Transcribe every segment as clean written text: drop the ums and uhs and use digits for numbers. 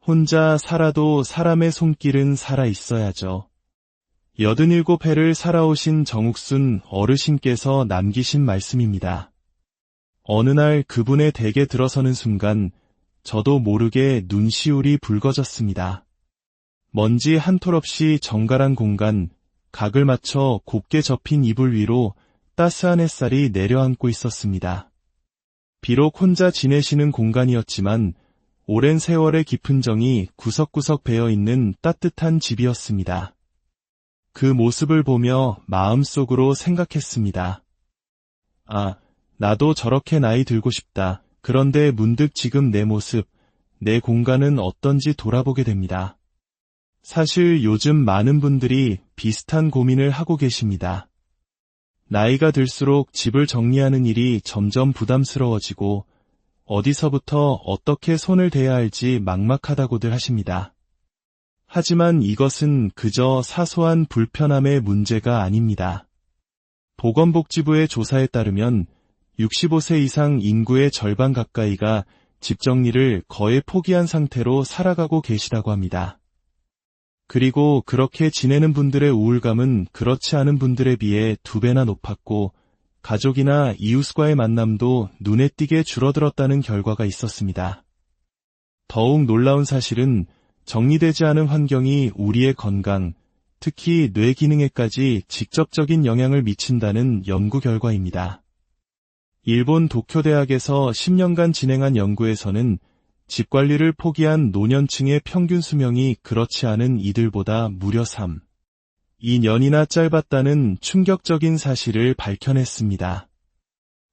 혼자 살아도 사람의 손길은 살아 있어야죠. 87해를 살아오신 정욱순 어르신께서 남기신 말씀입니다. 어느 날 그분의 댁에 들어서는 순간 저도 모르게 눈시울이 붉어졌습니다. 먼지 한 톨 없이 정갈한 공간, 각을 맞춰 곱게 접힌 이불 위로 따스한 햇살이 내려앉고 있었습니다. 비록 혼자 지내시는 공간이었지만 오랜 세월의 깊은 정이 구석구석 배어있는 따뜻한 집이었습니다. 그 모습을 보며 마음속으로 생각했습니다. 아, 나도 저렇게 나이 들고 싶다. 그런데 문득 지금 내 모습, 내 공간은 어떤지 돌아보게 됩니다. 사실 요즘 많은 분들이 비슷한 고민을 하고 계십니다. 나이가 들수록 집을 정리하는 일이 점점 부담스러워지고 어디서부터 어떻게 손을 대야 할지 막막하다고들 하십니다. 하지만 이것은 그저 사소한 불편함의 문제가 아닙니다. 보건복지부의 조사에 따르면 65세 이상 인구의 절반 가까이가 집 정리를 거의 포기한 상태로 살아가고 계시다고 합니다. 그리고 그렇게 지내는 분들의 우울감은 그렇지 않은 분들에 비해 2배나 높았고 가족이나 이웃과의 만남도 눈에 띄게 줄어들었다는 결과가 있었습니다. 더욱 놀라운 사실은 정리되지 않은 환경이 우리의 건강, 특히 뇌 기능에까지 직접적인 영향을 미친다는 연구 결과입니다. 일본 도쿄대학에서 10년간 진행한 연구에서는 집 관리를 포기한 노년층의 평균 수명이 그렇지 않은 이들보다 무려 2년이나 짧았다는 충격적인 사실을 밝혀냈습니다.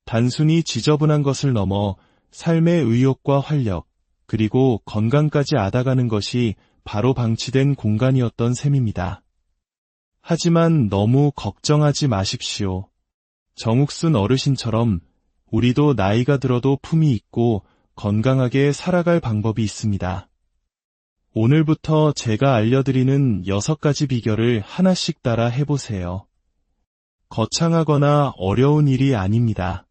단순히 지저분한 것을 넘어 삶의 의욕과 활력, 그리고 건강까지 앗아가는 것이 바로 방치된 공간이었던 셈입니다. 하지만 너무 걱정하지 마십시오. 정욱순 어르신처럼 우리도 나이가 들어도 품이 있고 건강하게 살아갈 방법이 있습니다. 오늘부터 제가 알려드리는 6가지 비결을 하나씩 따라 해보세요. 거창하거나 어려운 일이 아닙니다.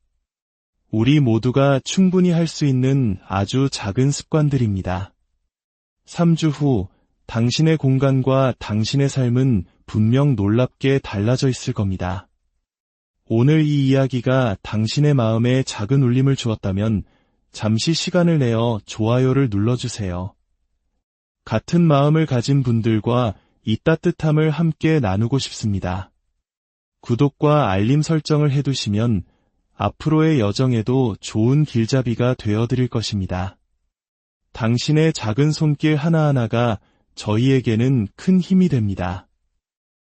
우리 모두가 충분히 할 수 있는 아주 작은 습관들입니다. 3주 후 당신의 공간과 당신의 삶은 분명 놀랍게 달라져 있을 겁니다. 오늘 이 이야기가 당신의 마음에 작은 울림을 주었다면 잠시 시간을 내어 좋아요를 눌러주세요. 같은 마음을 가진 분들과 이 따뜻함을 함께 나누고 싶습니다. 구독과 알림 설정을 해두시면 앞으로의 여정에도 좋은 길잡이가 되어드릴 것입니다. 당신의 작은 손길 하나하나가 저희에게는 큰 힘이 됩니다.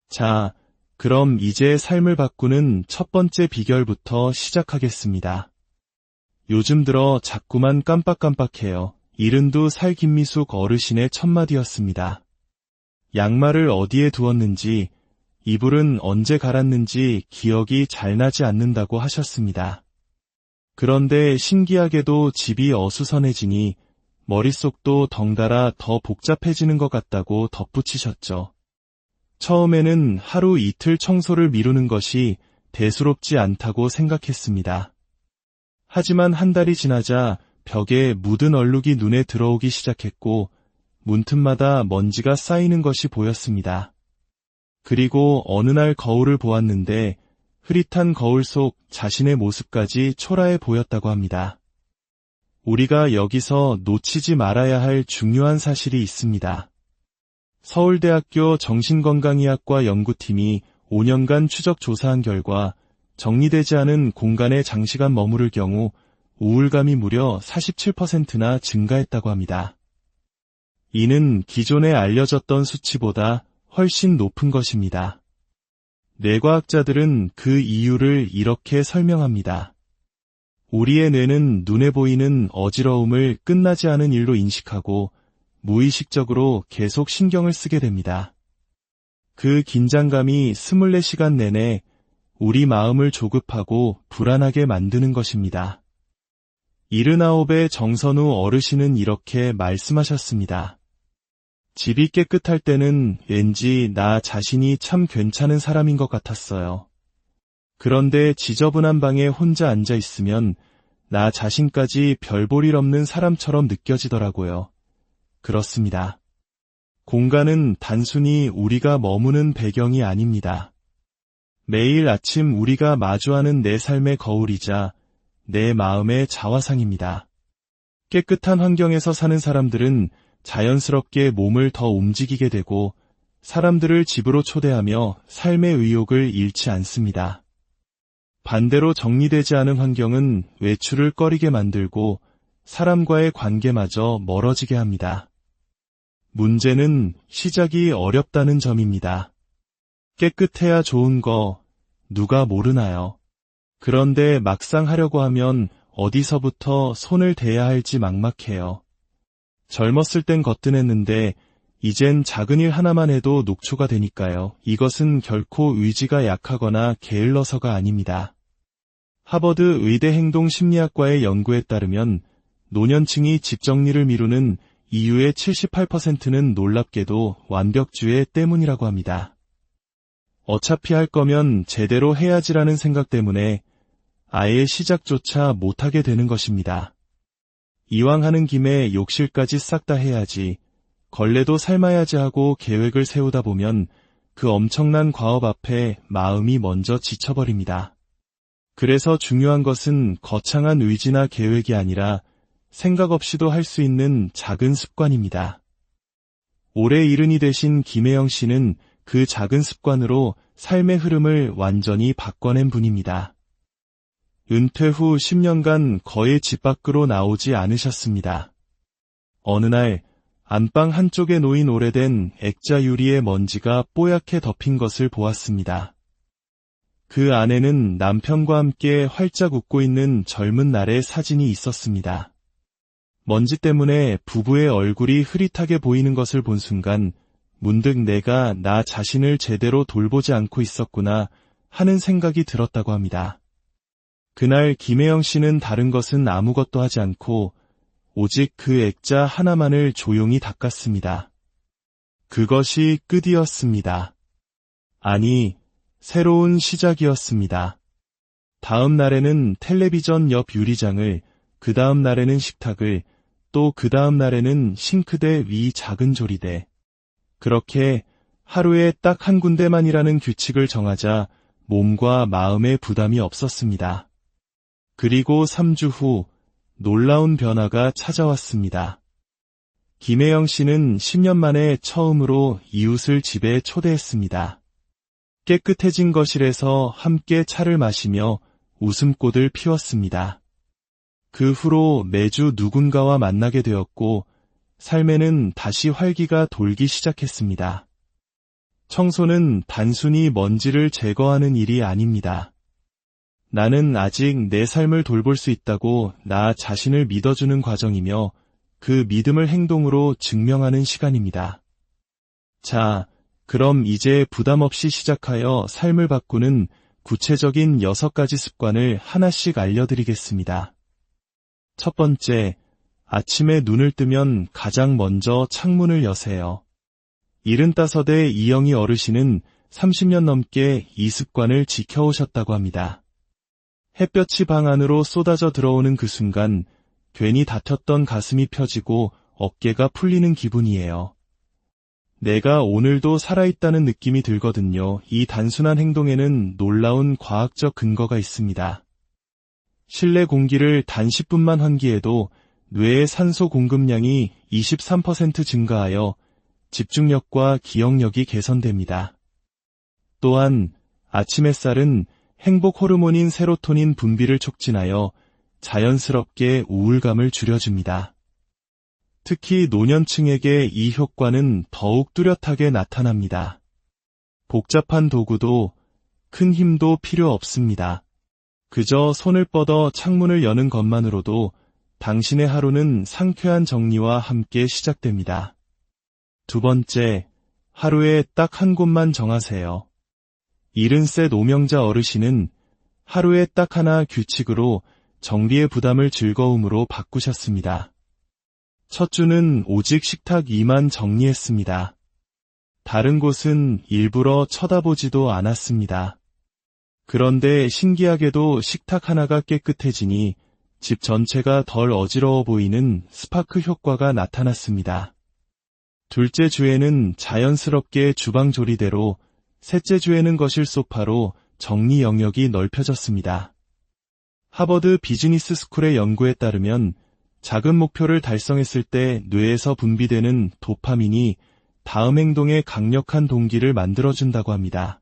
자, 그럼 이제 삶을 바꾸는 첫 번째 비결부터 시작하겠습니다. 요즘 들어 자꾸만 깜빡깜빡해요. 이른두 살 김미숙 어르신의 첫마디였습니다. 양말을 어디에 두었는지, 이불은 언제 갈았는지 기억이 잘 나지 않는다고 하셨습니다. 그런데 신기하게도 집이 어수선해지니 머릿속도 덩달아 더 복잡해지는 것 같다고 덧붙이셨죠. 처음에는 하루 이틀 청소를 미루는 것이 대수롭지 않다고 생각했습니다. 하지만 한 달이 지나자 벽에 묻은 얼룩이 눈에 들어오기 시작했고 문틈마다 먼지가 쌓이는 것이 보였습니다. 그리고 어느 날 거울을 보았는데 흐릿한 거울 속 자신의 모습까지 초라해 보였다고 합니다. 우리가 여기서 놓치지 말아야 할 중요한 사실이 있습니다. 서울대학교 정신건강의학과 연구팀이 5년간 추적 조사한 결과 정리되지 않은 공간에 장시간 머무를 경우 우울감이 무려 47%나 증가했다고 합니다. 이는 기존에 알려졌던 수치보다 훨씬 높은 것입니다. 뇌과학자들은 그 이유를 이렇게 설명합니다. 우리의 뇌는 눈에 보이는 어지러움을 끝나지 않은 일로 인식하고 무의식적으로 계속 신경을 쓰게 됩니다. 그 긴장감이 24시간 내내 우리 마음을 조급하고 불안하게 만드는 것입니다. 79의 정선우 어르신은 이렇게 말씀하셨습니다. 집이 깨끗할 때는 왠지 나 자신이 참 괜찮은 사람인 것 같았어요. 그런데 지저분한 방에 혼자 앉아 있으면 나 자신까지 별 볼 일 없는 사람처럼 느껴지더라고요. 그렇습니다. 공간은 단순히 우리가 머무는 배경이 아닙니다. 매일 아침 우리가 마주하는 내 삶의 거울이자 내 마음의 자화상입니다. 깨끗한 환경에서 사는 사람들은 자연스럽게 몸을 더 움직이게 되고 사람들을 집으로 초대하며 삶의 의욕을 잃지 않습니다. 반대로 정리되지 않은 환경은 외출을 꺼리게 만들고 사람과의 관계마저 멀어지게 합니다. 문제는 시작이 어렵다는 점입니다. 깨끗해야 좋은 거 누가 모르나요? 그런데 막상 하려고 하면 어디서부터 손을 대야 할지 막막해요. 젊었을 땐 거뜬했는데 이젠 작은 일 하나만 해도 녹초가 되니까요. 이것은 결코 의지가 약하거나 게을러서가 아닙니다. 하버드 의대 행동심리학과의 연구에 따르면 노년층이 집 정리를 미루는 이유의 78%는 놀랍게도 완벽주의 때문이라고 합니다. 어차피 할 거면 제대로 해야지라는 생각 때문에 아예 시작조차 못하게 되는 것입니다. 이왕 하는 김에 욕실까지 싹 다 해야지, 걸레도 삶아야지 하고 계획을 세우다 보면 그 엄청난 과업 앞에 마음이 먼저 지쳐버립니다. 그래서 중요한 것은 거창한 의지나 계획이 아니라 생각 없이도 할 수 있는 작은 습관입니다. 올해 70이 되신 김혜영 씨는 그 작은 습관으로 삶의 흐름을 완전히 바꿔낸 분입니다. 은퇴 후 10년간 거의 집 밖으로 나오지 않으셨습니다. 어느 날 안방 한쪽에 놓인 오래된 액자 유리에 먼지가 뽀얗게 덮인 것을 보았습니다. 그 안에는 남편과 함께 활짝 웃고 있는 젊은 날의 사진이 있었습니다. 먼지 때문에 부부의 얼굴이 흐릿하게 보이는 것을 본 순간 문득 내가 나 자신을 제대로 돌보지 않고 있었구나 하는 생각이 들었다고 합니다. 그날 김혜영 씨는 다른 것은 아무것도 하지 않고 오직 그 액자 하나만을 조용히 닦았습니다. 그것이 끝이었습니다. 아니, 새로운 시작이었습니다. 다음 날에는 텔레비전 옆 유리장을, 그 다음 날에는 식탁을, 또 그 다음 날에는 싱크대 위 작은 조리대. 그렇게 하루에 딱 한 군데만이라는 규칙을 정하자 몸과 마음의 부담이 없었습니다. 그리고 3주 후 놀라운 변화가 찾아왔습니다. 김혜영 씨는 10년 만에 처음으로 이웃을 집에 초대했습니다. 깨끗해진 거실에서 함께 차를 마시며 웃음꽃을 피웠습니다. 그 후로 매주 누군가와 만나게 되었고 삶에는 다시 활기가 돌기 시작했습니다. 청소는 단순히 먼지를 제거하는 일이 아닙니다. 나는 아직 내 삶을 돌볼 수 있다고 나 자신을 믿어주는 과정이며 그 믿음을 행동으로 증명하는 시간입니다. 자, 그럼 이제 부담 없이 시작하여 삶을 바꾸는 구체적인 6가지 습관을 하나씩 알려드리겠습니다. 첫 번째, 아침에 눈을 뜨면 가장 먼저 창문을 여세요. 75의 이영희 어르신은 30년 넘게 이 습관을 지켜오셨다고 합니다. 햇볕이 방 안으로 쏟아져 들어오는 그 순간 괜히 다퉜던 가슴이 펴지고 어깨가 풀리는 기분이에요. 내가 오늘도 살아있다는 느낌이 들거든요. 이 단순한 행동에는 놀라운 과학적 근거가 있습니다. 실내 공기를 단 10분만 환기해도 뇌의 산소 공급량이 23% 증가하여 집중력과 기억력이 개선됩니다. 또한 아침 햇살은 행복 호르몬인 세로토닌 분비를 촉진하여 자연스럽게 우울감을 줄여줍니다. 특히 노년층에게 이 효과는 더욱 뚜렷하게 나타납니다. 복잡한 도구도 큰 힘도 필요 없습니다. 그저 손을 뻗어 창문을 여는 것만으로도 당신의 하루는 상쾌한 정리와 함께 시작됩니다. 두 번째, 하루에 딱 한 곳만 정하세요. 70세 노명자 어르신은 하루에 딱 하나 규칙으로 정리의 부담을 즐거움으로 바꾸셨습니다. 첫 주는 오직 식탁 위만 정리했습니다. 다른 곳은 일부러 쳐다보지도 않았습니다. 그런데 신기하게도 식탁 하나가 깨끗해지니 집 전체가 덜 어지러워 보이는 스파크 효과가 나타났습니다. 둘째 주에는 자연스럽게 주방 조리대로, 셋째 주에는 거실 소파로 정리 영역이 넓혀졌습니다. 하버드 비즈니스 스쿨의 연구에 따르면 작은 목표를 달성했을 때 뇌에서 분비되는 도파민이 다음 행동에 강력한 동기를 만들어준다고 합니다.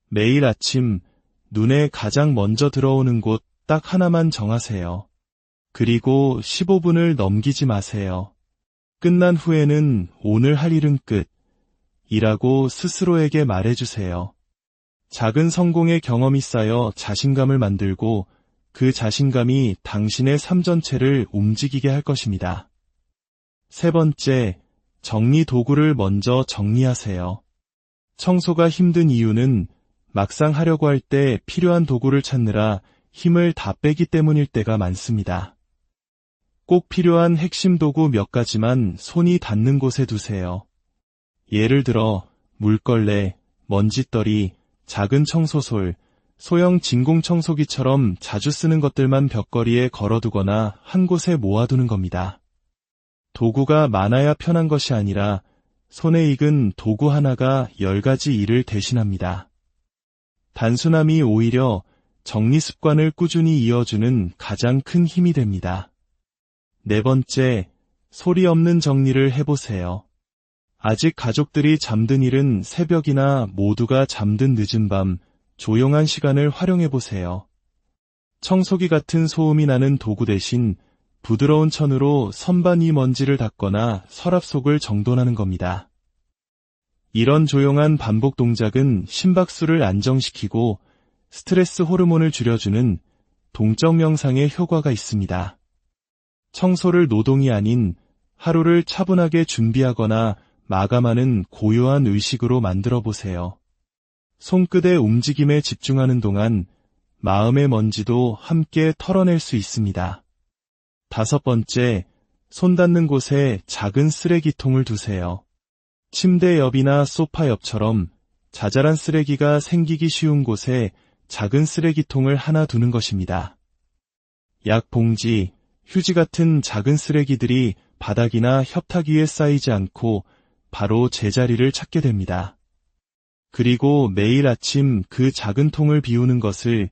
매일 아침 눈에 가장 먼저 들어오는 곳 딱 하나만 정하세요. 그리고 15분을 넘기지 마세요. 끝난 후에는 오늘 할 일은 끝. 이라고 스스로에게 말해주세요. 작은 성공의 경험이 쌓여 자신감을 만들고 그 자신감이 당신의 삶 전체를 움직이게 할 것입니다. 세 번째, 정리 도구를 먼저 정리하세요. 청소가 힘든 이유는 막상 하려고 할 때 필요한 도구를 찾느라 힘을 다 빼기 때문일 때가 많습니다. 꼭 필요한 핵심 도구 몇 가지만 손이 닿는 곳에 두세요. 예를 들어 물걸레, 먼지떨이, 작은 청소솔, 소형 진공청소기처럼 자주 쓰는 것들만 벽걸이에 걸어두거나 한 곳에 모아두는 겁니다. 도구가 많아야 편한 것이 아니라 손에 익은 도구 하나가 10가지 일을 대신합니다. 단순함이 오히려 정리 습관을 꾸준히 이어주는 가장 큰 힘이 됩니다. 네 번째, 소리 없는 정리를 해보세요. 아직 가족들이 잠든 일은 새벽이나 모두가 잠든 늦은 밤, 조용한 시간을 활용해보세요. 청소기 같은 소음이 나는 도구 대신 부드러운 천으로 선반 위 먼지를 닦거나 서랍 속을 정돈하는 겁니다. 이런 조용한 반복 동작은 심박수를 안정시키고 스트레스 호르몬을 줄여주는 동적 명상의 효과가 있습니다. 청소를 노동이 아닌 하루를 차분하게 준비하거나 마감하는 고요한 의식으로 만들어 보세요. 손끝의 움직임에 집중하는 동안 마음의 먼지도 함께 털어낼 수 있습니다. 다섯 번째, 손 닿는 곳에 작은 쓰레기통을 두세요. 침대 옆이나 소파 옆처럼 자잘한 쓰레기가 생기기 쉬운 곳에 작은 쓰레기통을 하나 두는 것입니다. 약 봉지, 휴지 같은 작은 쓰레기들이 바닥이나 협탁 위에 쌓이지 않고 바로 제자리를 찾게 됩니다. 그리고 매일 아침 그 작은 통을 비우는 것을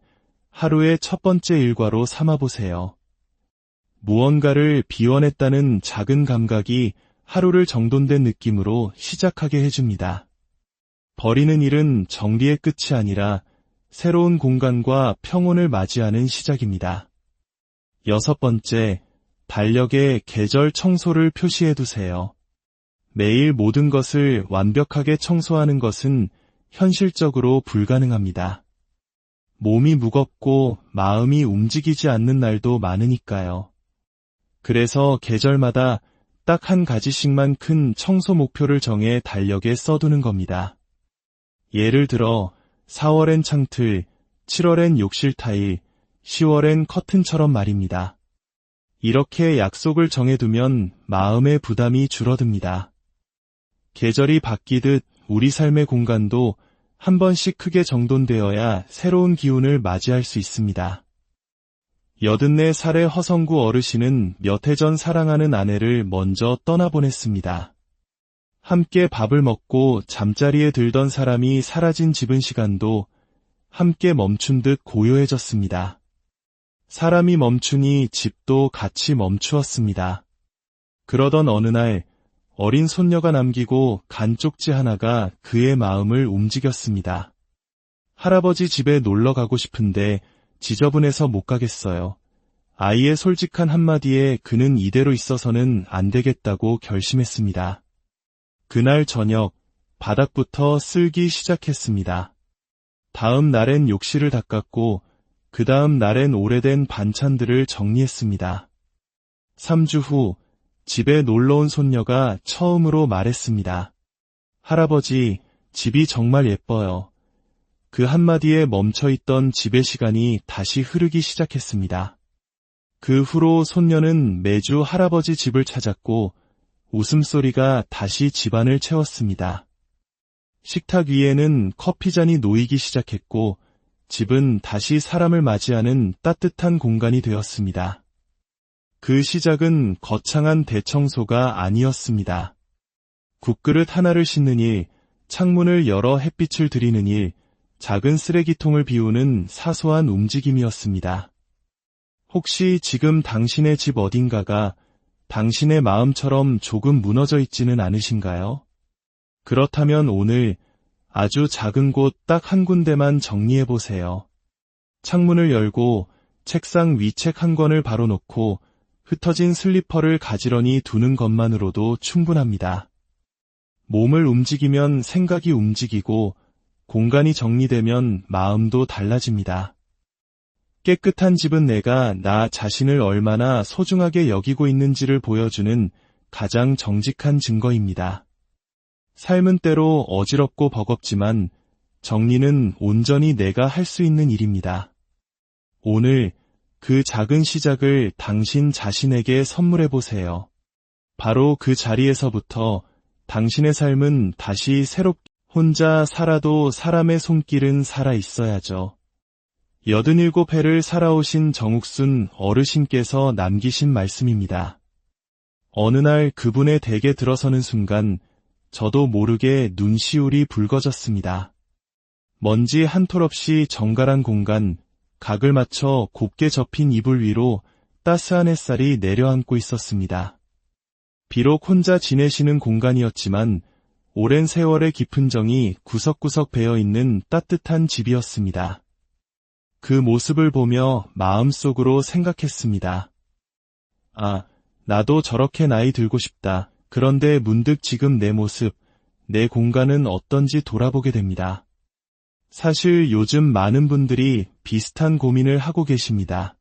하루의 첫 번째 일과로 삼아보세요. 무언가를 비워냈다는 작은 감각이 하루를 정돈된 느낌으로 시작하게 해줍니다. 버리는 일은 정리의 끝이 아니라 새로운 공간과 평온을 맞이하는 시작입니다. 여섯 번째, 달력에 계절 청소를 표시해두세요. 매일 모든 것을 완벽하게 청소하는 것은 현실적으로 불가능합니다. 몸이 무겁고 마음이 움직이지 않는 날도 많으니까요. 그래서 계절마다 딱 한 가지씩만 큰 청소 목표를 정해 달력에 써두는 겁니다. 예를 들어 4월엔 창틀, 7월엔 욕실 타일, 10월엔 커튼처럼 말입니다. 이렇게 약속을 정해두면 마음의 부담이 줄어듭니다. 계절이 바뀌듯 우리 삶의 공간도 한 번씩 크게 정돈되어야 새로운 기운을 맞이할 수 있습니다. 84살의 허성구 어르신은 몇 해 전 사랑하는 아내를 먼저 떠나보냈습니다. 함께 밥을 먹고 잠자리에 들던 사람이 사라진 집은 시간도 함께 멈춘 듯 고요해졌습니다. 사람이 멈추니 집도 같이 멈추었습니다. 그러던 어느 날 어린 손녀가 남기고 간 쪽지 하나가 그의 마음을 움직였습니다. 할아버지 집에 놀러 가고 싶은데 지저분해서 못 가겠어요. 아이의 솔직한 한마디에 그는 이대로 있어서는 안 되겠다고 결심했습니다. 그날 저녁 바닥부터 쓸기 시작했습니다. 다음 날엔 욕실을 닦았고 그 다음 날엔 오래된 반찬들을 정리했습니다. 3주 후 집에 놀러온 손녀가 처음으로 말했습니다. 할아버지, 집이 정말 예뻐요. 그 한마디에 멈춰있던 집의 시간이 다시 흐르기 시작했습니다. 그 후로 손녀는 매주 할아버지 집을 찾았고 웃음소리가 다시 집안을 채웠습니다. 식탁 위에는 커피잔이 놓이기 시작했고 집은 다시 사람을 맞이하는 따뜻한 공간이 되었습니다. 그 시작은 거창한 대청소가 아니었습니다. 국그릇 하나를 씻는 일, 창문을 열어 햇빛을 들이는 일, 작은 쓰레기통을 비우는 사소한 움직임이었습니다. 혹시 지금 당신의 집 어딘가가 당신의 마음처럼 조금 무너져 있지는 않으신가요? 그렇다면 오늘 아주 작은 곳 딱 한 군데만 정리해 보세요. 창문을 열고 책상 위 책 한 권을 바로 놓고 흩어진 슬리퍼를 가지런히 두는 것만으로도 충분합니다. 몸을 움직이면 생각이 움직이고 공간이 정리되면 마음도 달라집니다. 깨끗한 집은 내가 나 자신을 얼마나 소중하게 여기고 있는지를 보여주는 가장 정직한 증거입니다. 삶은 때로 어지럽고 버겁지만 정리는 온전히 내가 할 수 있는 일입니다. 오늘 그 작은 시작을 당신 자신에게 선물해 보세요. 바로 그 자리에서부터 당신의 삶은 다시 새롭게 혼자 살아도 사람의 손길은 살아 있어야죠. 87회를 살아오신 정욱순 어르신께서 남기신 말씀입니다. 어느 날 그분의 댁에 들어서는 순간 저도 모르게 눈시울이 붉어졌습니다. 먼지 한 톨 없이 정갈한 공간, 각을 맞춰 곱게 접힌 이불 위로 따스한 햇살이 내려앉고 있었습니다. 비록 혼자 지내시는 공간이었지만 오랜 세월의 깊은 정이 구석구석 배어있는 따뜻한 집이었습니다. 그 모습을 보며 마음속으로 생각했습니다. 아, 나도 저렇게 나이 들고 싶다. 그런데 문득 지금 내 모습, 내 공간은 어떤지 돌아보게 됩니다. 사실 요즘 많은 분들이 비슷한 고민을 하고 계십니다.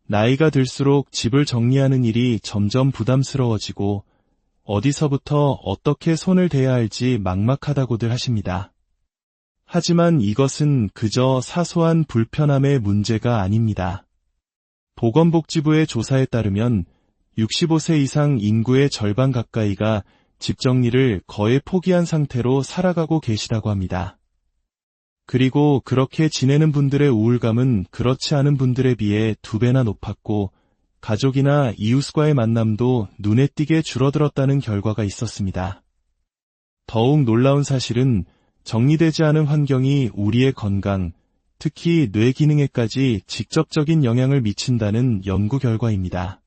나이가 들수록 집을 정리하는 일이 점점 부담스러워지고 어디서부터 어떻게 손을 대야 할지 막막하다고들 하십니다. 하지만 이것은 그저 사소한 불편함의 문제가 아닙니다. 보건복지부의 조사에 따르면 65세 이상 인구의 절반 가까이가 집 정리를 거의 포기한 상태로 살아가고 계시다고 합니다. 그리고 그렇게 지내는 분들의 우울감은 그렇지 않은 분들에 비해 2배나 높았고 가족이나 이웃과의 만남도 눈에 띄게 줄어들었다는 결과가 있었습니다. 더욱 놀라운 사실은 정리되지 않은 환경이 우리의 건강, 특히 뇌 기능에까지 직접적인 영향을 미친다는 연구 결과입니다.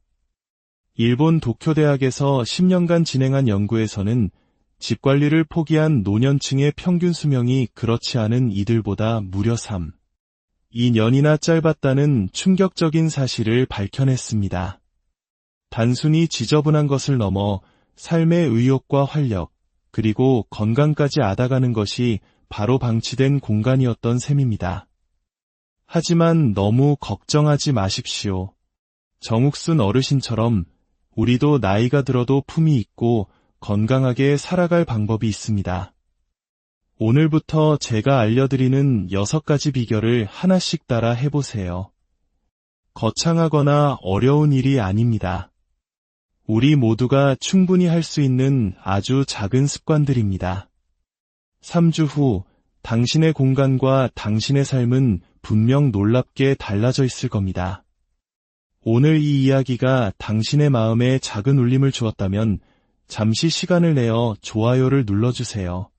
일본 도쿄대학에서 10년간 진행한 연구에서는 집 관리를 포기한 노년층의 평균 수명이 그렇지 않은 이들보다 무려 2년이나 짧았다는 충격적인 사실을 밝혀냈습니다. 단순히 지저분한 것을 넘어 삶의 의욕과 활력, 그리고 건강까지 앗아가는 것이 바로 방치된 공간이었던 셈입니다. 하지만 너무 걱정하지 마십시오. 정욱순 어르신처럼 우리도 나이가 들어도 품이 있고 건강하게 살아갈 방법이 있습니다. 오늘부터 제가 알려드리는 6가지 비결을 하나씩 따라 해보세요. 거창하거나 어려운 일이 아닙니다. 우리 모두가 충분히 할 수 있는 아주 작은 습관들입니다. 3주 후 당신의 공간과 당신의 삶은 분명 놀랍게 달라져 있을 겁니다. 오늘 이 이야기가 당신의 마음에 작은 울림을 주었다면 잠시 시간을 내어 좋아요를 눌러주세요.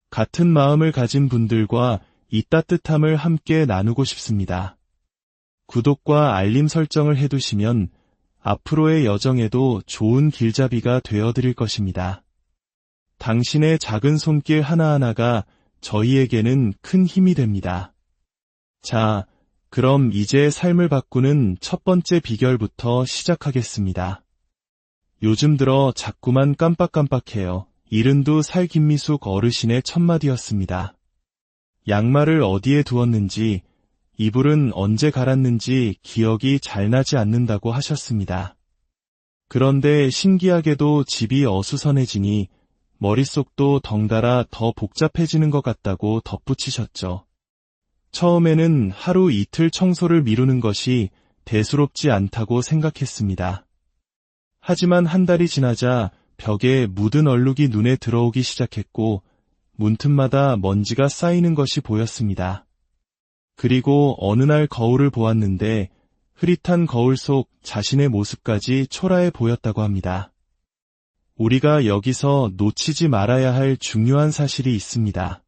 같은 마음을 가진 분들과 이 따뜻함을 함께 나누고 싶습니다. 구독과 알림 설정을 해두시면 앞으로의 여정에도 좋은 길잡이가 되어드릴 것입니다. 당신의 작은 손길 하나하나가 저희에게는 큰 힘이 됩니다. 자, 그럼 이제 삶을 바꾸는 첫 번째 비결부터 시작하겠습니다. 요즘 들어 자꾸만 깜빡깜빡해요. 이른두 살 김미숙 어르신의 첫마디였습니다. 양말을 어디에 두었는지, 이불은 언제 갈았는지 기억이 잘 나지 않는다고 하셨습니다. 그런데 신기하게도 집이 어수선해지니 머릿속도 덩달아 더 복잡해지는 것 같다고 덧붙이셨죠. 처음에는 하루 이틀 청소를 미루는 것이 대수롭지 않다고 생각했습니다. 하지만 한 달이 지나자 벽에 묻은 얼룩이 눈에 들어오기 시작했고 문틈마다 먼지가 쌓이는 것이 보였습니다. 그리고 어느 날 거울을 보았는데 흐릿한 거울 속 자신의 모습까지 초라해 보였다고 합니다. 우리가 여기서 놓치지 말아야 할 중요한 사실이 있습니다.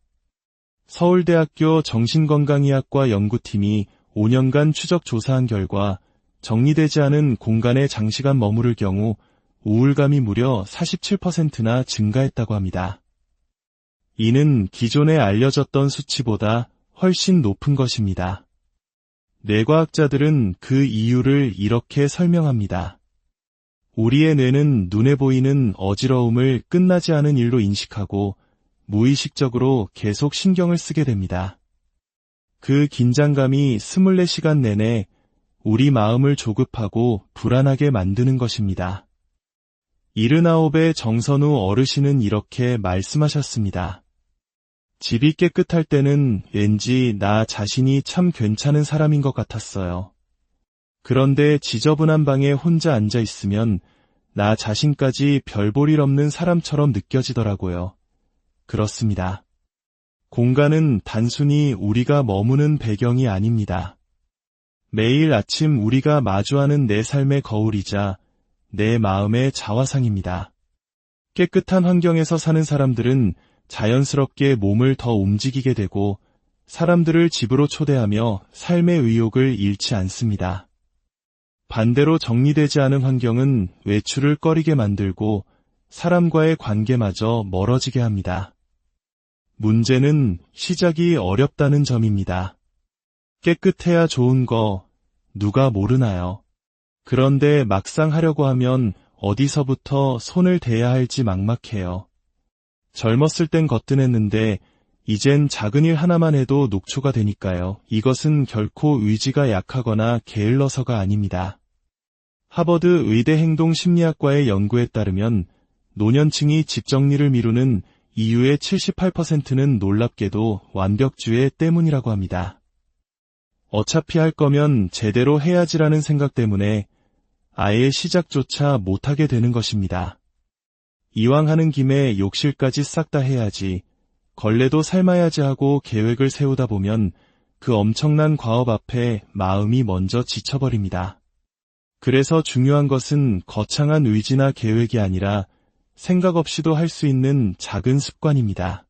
서울대학교 정신건강의학과 연구팀이 5년간 추적 조사한 결과 정리되지 않은 공간에 장시간 머무를 경우 우울감이 무려 47%나 증가했다고 합니다. 이는 기존에 알려졌던 수치보다 훨씬 높은 것입니다. 뇌과학자들은 그 이유를 이렇게 설명합니다. 우리의 뇌는 눈에 보이는 어지러움을 끝나지 않은 일로 인식하고 무의식적으로 계속 신경을 쓰게 됩니다. 그 긴장감이 24시간 내내 우리 마음을 조급하고 불안하게 만드는 것입니다. 79의 정선우 어르신은 이렇게 말씀하셨습니다. 집이 깨끗할 때는 왠지 나 자신이 참 괜찮은 사람인 것 같았어요. 그런데 지저분한 방에 혼자 앉아 있으면 나 자신까지 별 볼 일 없는 사람처럼 느껴지더라고요. 그렇습니다. 공간은 단순히 우리가 머무는 배경이 아닙니다. 매일 아침 우리가 마주하는 내 삶의 거울이자 내 마음의 자화상입니다. 깨끗한 환경에서 사는 사람들은 자연스럽게 몸을 더 움직이게 되고 사람들을 집으로 초대하며 삶의 의욕을 잃지 않습니다. 반대로 정리되지 않은 환경은 외출을 꺼리게 만들고 사람과의 관계마저 멀어지게 합니다. 문제는 시작이 어렵다는 점입니다. 깨끗해야 좋은 거 누가 모르나요? 그런데 막상 하려고 하면 어디서부터 손을 대야 할지 막막해요. 젊었을 땐 거뜬했는데 이젠 작은 일 하나만 해도 녹초가 되니까요. 이것은 결코 의지가 약하거나 게을러서가 아닙니다. 하버드 의대 행동심리학과의 연구에 따르면 노년층이 집 정리를 미루는 이유의 78%는 놀랍게도 완벽주의 때문이라고 합니다. 어차피 할 거면 제대로 해야지라는 생각 때문에 아예 시작조차 못하게 되는 것입니다. 이왕 하는 김에 욕실까지 싹 다 해야지, 걸레도 삶아야지 하고 계획을 세우다 보면 그 엄청난 과업 앞에 마음이 먼저 지쳐버립니다. 그래서 중요한 것은 거창한 의지나 계획이 아니라 생각 없이도 할 수 있는 작은 습관입니다.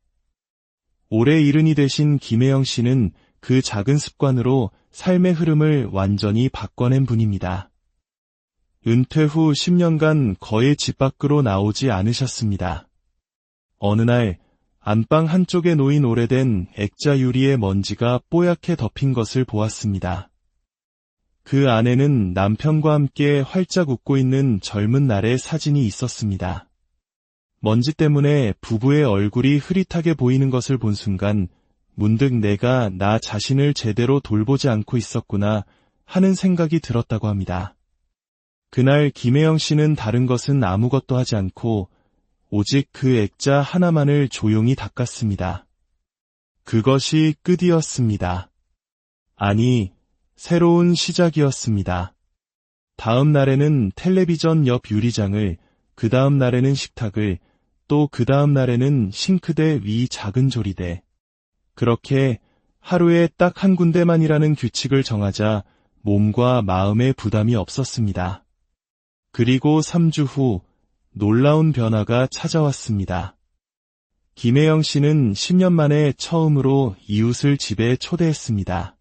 올해 70이 되신 김혜영 씨는 그 작은 습관으로 삶의 흐름을 완전히 바꿔낸 분입니다. 은퇴 후 10년간 거의 집 밖으로 나오지 않으셨습니다. 어느 날 안방 한쪽에 놓인 오래된 액자 유리에 먼지가 뽀얗게 덮인 것을 보았습니다. 그 안에는 남편과 함께 활짝 웃고 있는 젊은 날의 사진이 있었습니다. 먼지 때문에 부부의 얼굴이 흐릿하게 보이는 것을 본 순간 문득 내가 나 자신을 제대로 돌보지 않고 있었구나 하는 생각이 들었다고 합니다. 그날 김혜영 씨는 다른 것은 아무것도 하지 않고 오직 그 액자 하나만을 조용히 닦았습니다. 그것이 끝이었습니다. 아니, 새로운 시작이었습니다. 다음 날에는 텔레비전 옆 유리장을, 그 다음 날에는 식탁을, 또 그 다음 날에는 싱크대 위 작은 조리대. 그렇게 하루에 딱 한 군데만이라는 규칙을 정하자 몸과 마음의 부담이 없었습니다. 그리고 3주 후 놀라운 변화가 찾아왔습니다. 김혜영 씨는 10년 만에 처음으로 이웃을 집에 초대했습니다.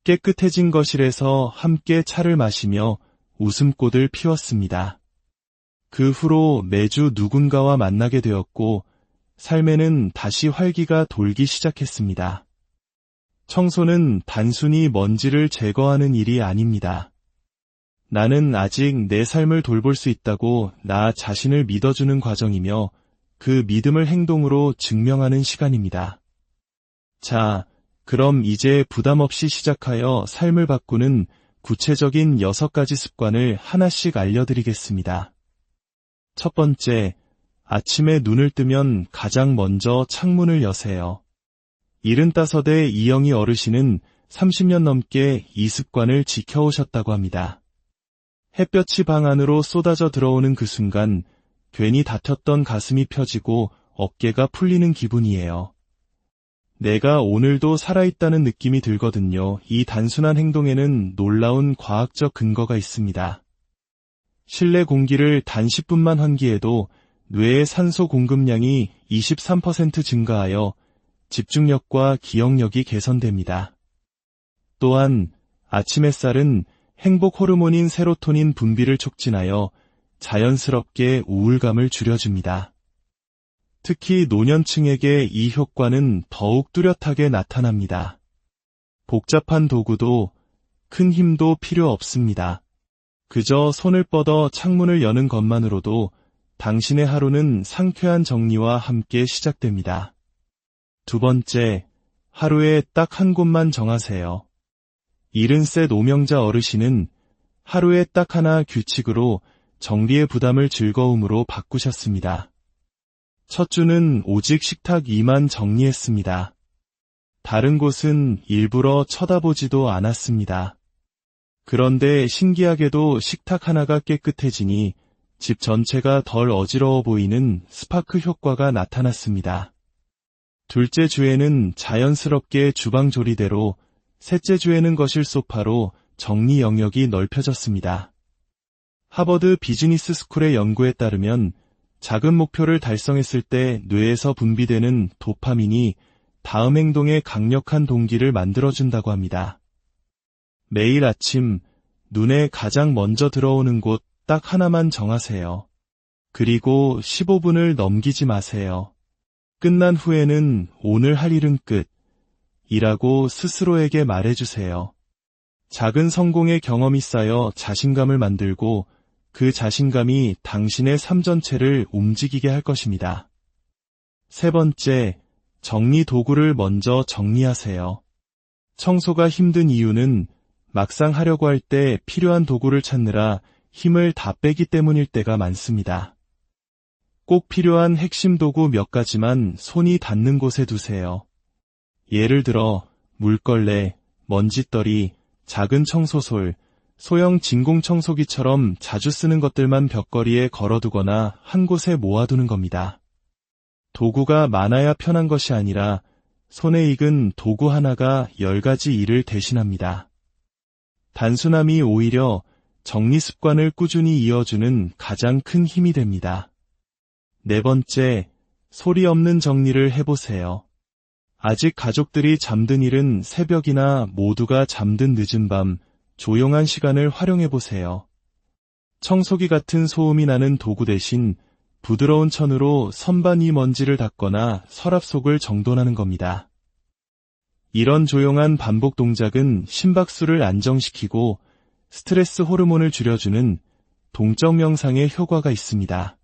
깨끗해진 거실에서 함께 차를 마시며 웃음꽃을 피웠습니다. 그 후로 매주 누군가와 만나게 되었고 삶에는 다시 활기가 돌기 시작했습니다. 청소는 단순히 먼지를 제거하는 일이 아닙니다. 나는 아직 내 삶을 돌볼 수 있다고 나 자신을 믿어주는 과정이며 그 믿음을 행동으로 증명하는 시간입니다. 자, 그럼 이제 부담 없이 시작하여 삶을 바꾸는 구체적인 6가지 습관을 하나씩 알려드리겠습니다. 첫 번째, 아침에 눈을 뜨면 가장 먼저 창문을 여세요. 75의 이영희 어르신은 30년 넘게 이 습관을 지켜오셨다고 합니다. 햇볕이 방 안으로 쏟아져 들어오는 그 순간 괜히 다퉜던 가슴이 펴지고 어깨가 풀리는 기분이에요. 내가 오늘도 살아있다는 느낌이 들거든요. 이 단순한 행동에는 놀라운 과학적 근거가 있습니다. 실내 공기를 단 10분만 환기해도 뇌의 산소 공급량이 23% 증가하여 집중력과 기억력이 개선됩니다. 또한 아침 햇살은 행복 호르몬인 세로토닌 분비를 촉진하여 자연스럽게 우울감을 줄여줍니다. 특히 노년층에게 이 효과는 더욱 뚜렷하게 나타납니다. 복잡한 도구도 큰 힘도 필요 없습니다. 그저 손을 뻗어 창문을 여는 것만으로도 당신의 하루는 상쾌한 정리와 함께 시작됩니다. 두 번째, 하루에 딱 한 곳만 정하세요. 70세 노명자 어르신은 하루에 딱 하나 규칙으로 정리의 부담을 즐거움으로 바꾸셨습니다. 첫 주는 오직 식탁 위만 정리했습니다. 다른 곳은 일부러 쳐다보지도 않았습니다. 그런데 신기하게도 식탁 하나가 깨끗해지니 집 전체가 덜 어지러워 보이는 스파크 효과가 나타났습니다. 둘째 주에는 자연스럽게 주방 조리대로, 셋째 주에는 거실 소파로 정리 영역이 넓혀졌습니다. 하버드 비즈니스 스쿨의 연구에 따르면 작은 목표를 달성했을 때 뇌에서 분비되는 도파민이 다음 행동에 강력한 동기를 만들어준다고 합니다. 매일 아침 눈에 가장 먼저 들어오는 곳 딱 하나만 정하세요. 그리고 15분을 넘기지 마세요. 끝난 후에는 오늘 할 일은 끝 이라고 스스로에게 말해주세요. 작은 성공의 경험이 쌓여 자신감을 만들고 그 자신감이 당신의 삶 전체를 움직이게 할 것입니다. 세 번째, 정리 도구를 먼저 정리하세요. 청소가 힘든 이유는 막상 하려고 할 때 필요한 도구를 찾느라 힘을 다 빼기 때문일 때가 많습니다. 꼭 필요한 핵심 도구 몇 가지만 손이 닿는 곳에 두세요. 예를 들어 물걸레, 먼지떨이, 작은 청소솔, 소형 진공청소기처럼 자주 쓰는 것들만 벽걸이에 걸어두거나 한 곳에 모아두는 겁니다. 도구가 많아야 편한 것이 아니라 손에 익은 도구 하나가 10가지 일을 대신합니다. 단순함이 오히려 정리 습관을 꾸준히 이어주는 가장 큰 힘이 됩니다. 네 번째, 소리 없는 정리를 해보세요. 아직 가족들이 잠든 일은 새벽이나 모두가 잠든 늦은 밤, 조용한 시간을 활용해보세요. 청소기 같은 소음이 나는 도구 대신 부드러운 천으로 선반 위 먼지를 닦거나 서랍 속을 정돈하는 겁니다. 이런 조용한 반복 동작은 심박수를 안정시키고 스트레스 호르몬을 줄여주는 동적 명상의 효과가 있습니다.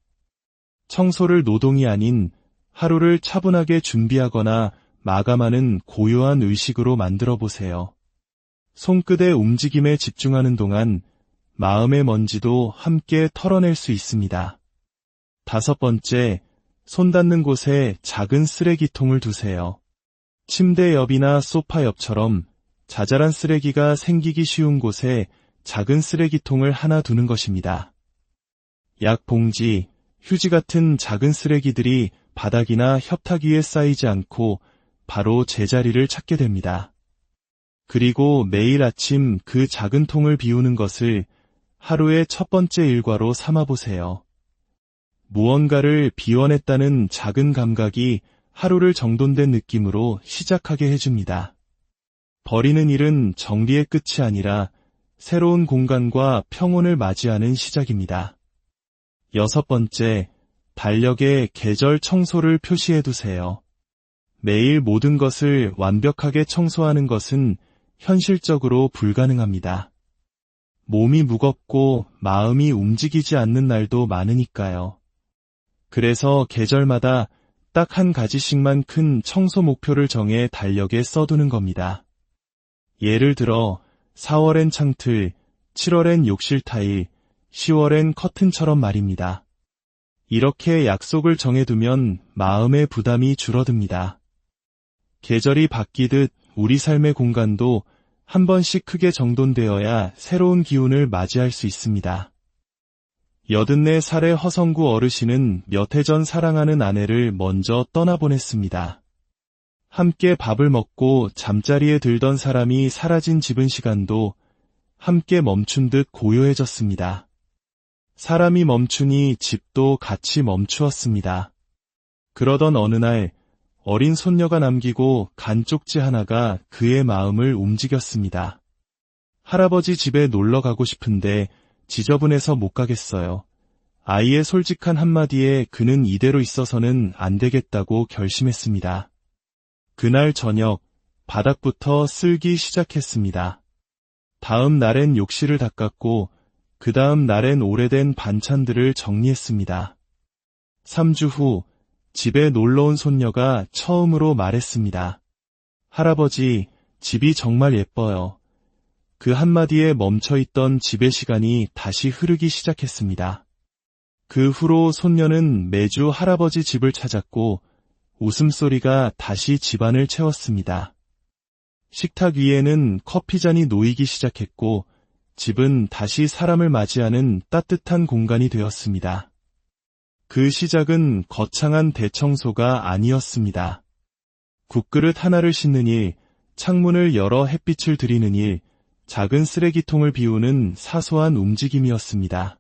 청소를 노동이 아닌 하루를 차분하게 준비하거나 마감하는 고요한 의식으로 만들어 보세요. 손끝의 움직임에 집중하는 동안 마음의 먼지도 함께 털어낼 수 있습니다. 다섯 번째, 손 닿는 곳에 작은 쓰레기통을 두세요. 침대 옆이나 소파 옆처럼 자잘한 쓰레기가 생기기 쉬운 곳에 작은 쓰레기통을 하나 두는 것입니다. 약 봉지, 휴지 같은 작은 쓰레기들이 바닥이나 협탁 위에 쌓이지 않고 바로 제자리를 찾게 됩니다. 그리고 매일 아침 그 작은 통을 비우는 것을 하루의 첫 번째 일과로 삼아보세요. 무언가를 비워냈다는 작은 감각이 하루를 정돈된 느낌으로 시작하게 해줍니다. 버리는 일은 정리의 끝이 아니라 새로운 공간과 평온을 맞이하는 시작입니다. 여섯 번째, 달력에 계절 청소를 표시해두세요. 매일 모든 것을 완벽하게 청소하는 것은 현실적으로 불가능합니다. 몸이 무겁고 마음이 움직이지 않는 날도 많으니까요. 그래서 계절마다 딱 한 가지씩만 큰 청소 목표를 정해 달력에 써두는 겁니다. 예를 들어 4월엔 창틀, 7월엔 욕실 타일, 10월엔 커튼처럼 말입니다. 이렇게 약속을 정해두면 마음의 부담이 줄어듭니다. 계절이 바뀌듯 우리 삶의 공간도 한 번씩 크게 정돈되어야 새로운 기운을 맞이할 수 있습니다. 84살의 허성구 어르신은 몇 해 전 사랑하는 아내를 먼저 떠나보냈습니다. 함께 밥을 먹고 잠자리에 들던 사람이 사라진 집은 시간도 함께 멈춘 듯 고요해졌습니다. 사람이 멈추니 집도 같이 멈추었습니다. 그러던 어느 날 어린 손녀가 남기고 간 쪽지 하나가 그의 마음을 움직였습니다. 할아버지 집에 놀러 가고 싶은데 지저분해서 못 가겠어요. 아이의 솔직한 한마디에 그는 이대로 있어서는 안 되겠다고 결심했습니다. 그날 저녁 바닥부터 쓸기 시작했습니다. 다음 날엔 욕실을 닦았고 그 다음 날엔 오래된 반찬들을 정리했습니다. 3주 후 집에 놀러온 손녀가 처음으로 말했습니다. 할아버지, 집이 정말 예뻐요. 그 한마디에 멈춰있던 집의 시간이 다시 흐르기 시작했습니다. 그 후로 손녀는 매주 할아버지 집을 찾았고 웃음소리가 다시 집안을 채웠습니다. 식탁 위에는 커피잔이 놓이기 시작했고 집은 다시 사람을 맞이하는 따뜻한 공간이 되었습니다. 그 시작은 거창한 대청소가 아니었습니다. 국그릇 하나를 씻는 일, 창문을 열어 햇빛을 들이는 일, 작은 쓰레기통을 비우는 사소한 움직임이었습니다.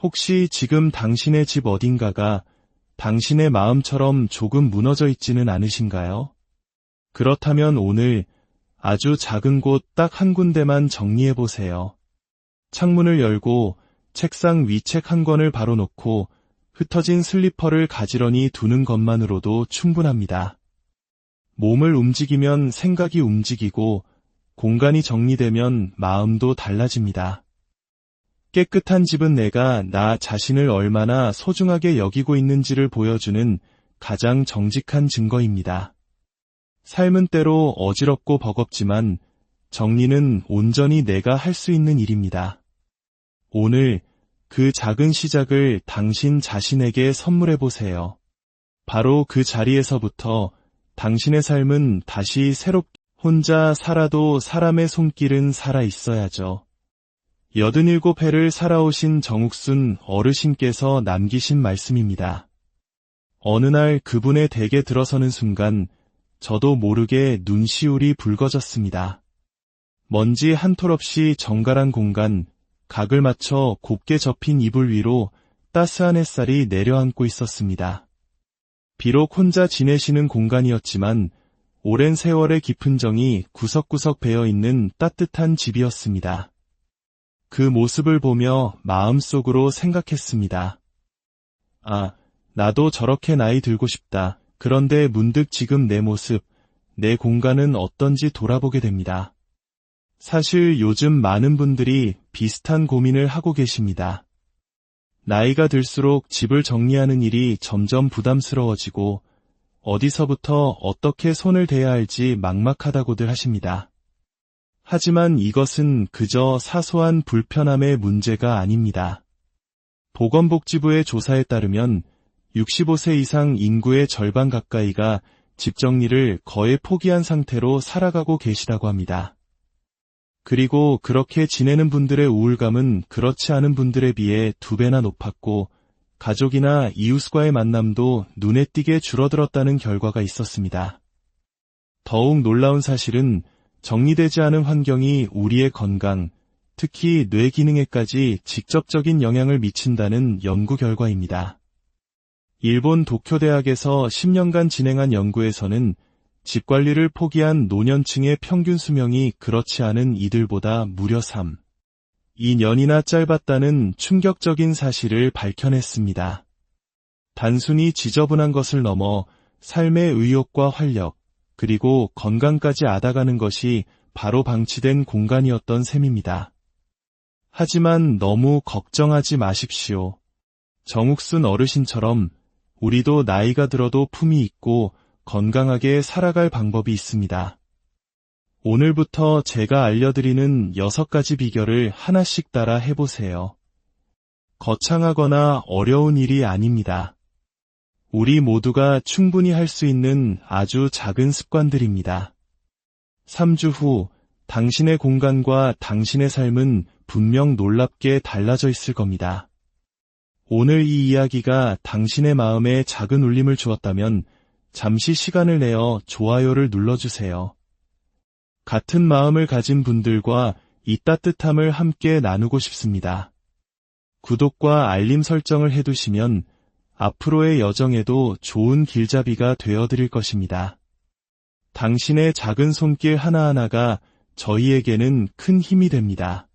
혹시 지금 당신의 집 어딘가가 당신의 마음처럼 조금 무너져 있지는 않으신가요? 그렇다면 오늘 아주 작은 곳 딱 한 군데만 정리해 보세요. 창문을 열고 책상 위 책 한 권을 바로 놓고 흩어진 슬리퍼를 가지런히 두는 것만으로도 충분합니다. 몸을 움직이면 생각이 움직이고 공간이 정리되면 마음도 달라집니다. 깨끗한 집은 내가 나 자신을 얼마나 소중하게 여기고 있는지를 보여주는 가장 정직한 증거입니다. 삶은 때로 어지럽고 버겁지만 정리는 온전히 내가 할 수 있는 일입니다. 오늘 그 작은 시작을 당신 자신에게 선물해 보세요. 바로 그 자리에서부터 당신의 삶은 다시 새롭게 혼자 살아도 사람의 손길은 살아 있어야죠. 87회를 살아오신 정욱순 어르신께서 남기신 말씀입니다. 어느 날 그분의 댁에 들어서는 순간 저도 모르게 눈시울이 붉어졌습니다. 먼지 한 톨 없이 정갈한 공간, 각을 맞춰 곱게 접힌 이불 위로 따스한 햇살이 내려앉고 있었습니다. 비록 혼자 지내시는 공간이었지만 오랜 세월의 깊은 정이 구석구석 배어있는 따뜻한 집이었습니다. 그 모습을 보며 마음속으로 생각했습니다. 아, 나도 저렇게 나이 들고 싶다. 그런데 문득 지금 내 모습, 내 공간은 어떤지 돌아보게 됩니다. 사실 요즘 많은 분들이 비슷한 고민을 하고 계십니다. 나이가 들수록 집을 정리하는 일이 점점 부담스러워지고 어디서부터 어떻게 손을 대야 할지 막막하다고들 하십니다. 하지만 이것은 그저 사소한 불편함의 문제가 아닙니다. 보건복지부의 조사에 따르면 65세 이상 인구의 절반 가까이가 집 정리를 거의 포기한 상태로 살아가고 계시다고 합니다. 그리고 그렇게 지내는 분들의 우울감은 그렇지 않은 분들에 비해 2배나 높았고 가족이나 이웃과의 만남도 눈에 띄게 줄어들었다는 결과가 있었습니다. 더욱 놀라운 사실은 정리되지 않은 환경이 우리의 건강, 특히 뇌 기능에까지 직접적인 영향을 미친다는 연구 결과입니다. 일본 도쿄대학에서 10년간 진행한 연구에서는 집 관리를 포기한 노년층의 평균 수명이 그렇지 않은 이들보다 무려 2년이나 짧았다는 충격적인 사실을 밝혀냈습니다. 단순히 지저분한 것을 넘어 삶의 의욕과 활력, 그리고 건강까지 앗아가는 것이 바로 방치된 공간이었던 셈입니다. 하지만 너무 걱정하지 마십시오. 정욱순 어르신처럼 우리도 나이가 들어도 품이 있고 건강하게 살아갈 방법이 있습니다. 오늘부터 제가 알려드리는 6가지 비결을 하나씩 따라 해보세요. 거창하거나 어려운 일이 아닙니다. 우리 모두가 충분히 할 수 있는 아주 작은 습관들입니다. 3주 후 당신의 공간과 당신의 삶은 분명 놀랍게 달라져 있을 겁니다. 오늘 이 이야기가 당신의 마음에 작은 울림을 주었다면 잠시 시간을 내어 좋아요를 눌러주세요. 같은 마음을 가진 분들과 이 따뜻함을 함께 나누고 싶습니다. 구독과 알림 설정을 해두시면 앞으로의 여정에도 좋은 길잡이가 되어드릴 것입니다. 당신의 작은 손길 하나하나가 저희에게는 큰 힘이 됩니다.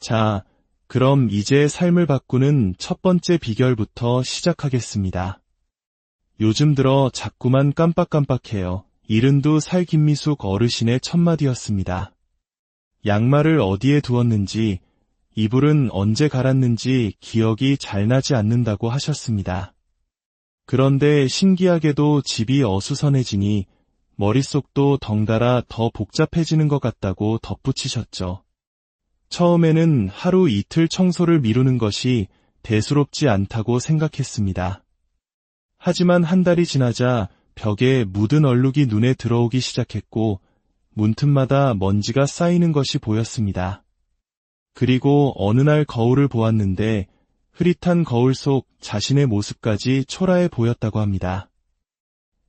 자, 그럼 이제 삶을 바꾸는 첫 번째 비결부터 시작하겠습니다. 요즘 들어 자꾸만 깜빡깜빡해요. 이른두 살 김미숙 어르신의 첫마디였습니다. 양말을 어디에 두었는지, 이불은 언제 갈았는지 기억이 잘 나지 않는다고 하셨습니다. 그런데 신기하게도 집이 어수선해지니 머릿속도 덩달아 더 복잡해지는 것 같다고 덧붙이셨죠. 처음에는 하루 이틀 청소를 미루는 것이 대수롭지 않다고 생각했습니다. 하지만 한 달이 지나자 벽에 묻은 얼룩이 눈에 들어오기 시작했고 문틈마다 먼지가 쌓이는 것이 보였습니다. 그리고 어느 날 거울을 보았는데 흐릿한 거울 속 자신의 모습까지 초라해 보였다고 합니다.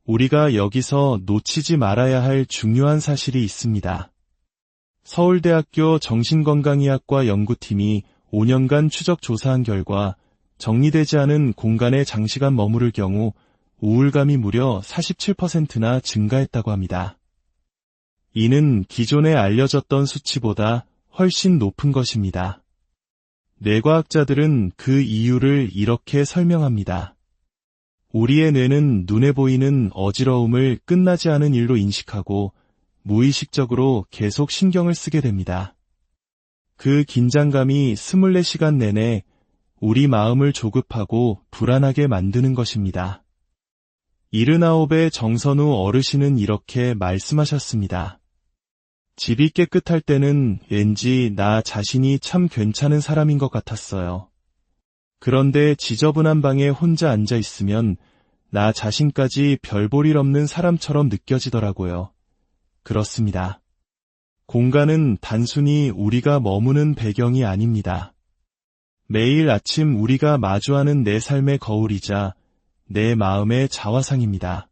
우리가 여기서 놓치지 말아야 할 중요한 사실이 있습니다. 서울대학교 정신건강의학과 연구팀이 5년간 추적 조사한 결과 정리되지 않은 공간에 장시간 머무를 경우 우울감이 무려 47%나 증가했다고 합니다. 이는 기존에 알려졌던 수치보다 훨씬 높은 것입니다. 뇌과학자들은 그 이유를 이렇게 설명합니다. 우리의 뇌는 눈에 보이는 어지러움을 끝나지 않은 일로 인식하고 무의식적으로 계속 신경을 쓰게 됩니다. 그 긴장감이 24시간 내내 우리 마음을 조급하고 불안하게 만드는 것입니다. 79의 정선우 어르신은 이렇게 말씀하셨습니다. 집이 깨끗할 때는 왠지 나 자신이 참 괜찮은 사람인 것 같았어요. 그런데 지저분한 방에 혼자 앉아 있으면 나 자신까지 별 볼 일 없는 사람처럼 느껴지더라고요. 그렇습니다. 공간은 단순히 우리가 머무는 배경이 아닙니다. 매일 아침 우리가 마주하는 내 삶의 거울이자 내 마음의 자화상입니다.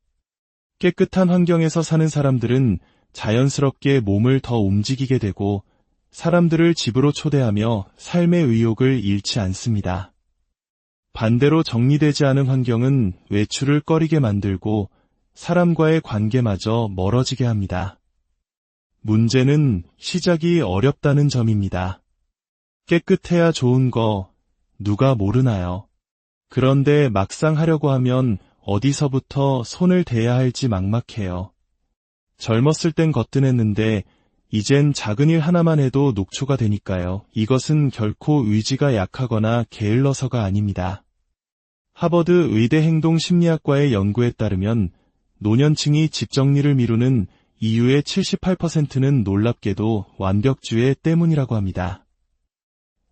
깨끗한 환경에서 사는 사람들은 자연스럽게 몸을 더 움직이게 되고 사람들을 집으로 초대하며 삶의 의욕을 잃지 않습니다. 반대로 정리되지 않은 환경은 외출을 꺼리게 만들고 사람과의 관계마저 멀어지게 합니다. 문제는 시작이 어렵다는 점입니다. 깨끗해야 좋은 거 누가 모르나요? 그런데 막상 하려고 하면 어디서부터 손을 대야 할지 막막해요. 젊었을 땐 거뜬했는데 이젠 작은 일 하나만 해도 녹초가 되니까요. 이것은 결코 의지가 약하거나 게을러서가 아닙니다. 하버드 의대 행동심리학과의 연구에 따르면 노년층이 집 정리를 미루는 이유의 78%는 놀랍게도 완벽주의 때문이라고 합니다.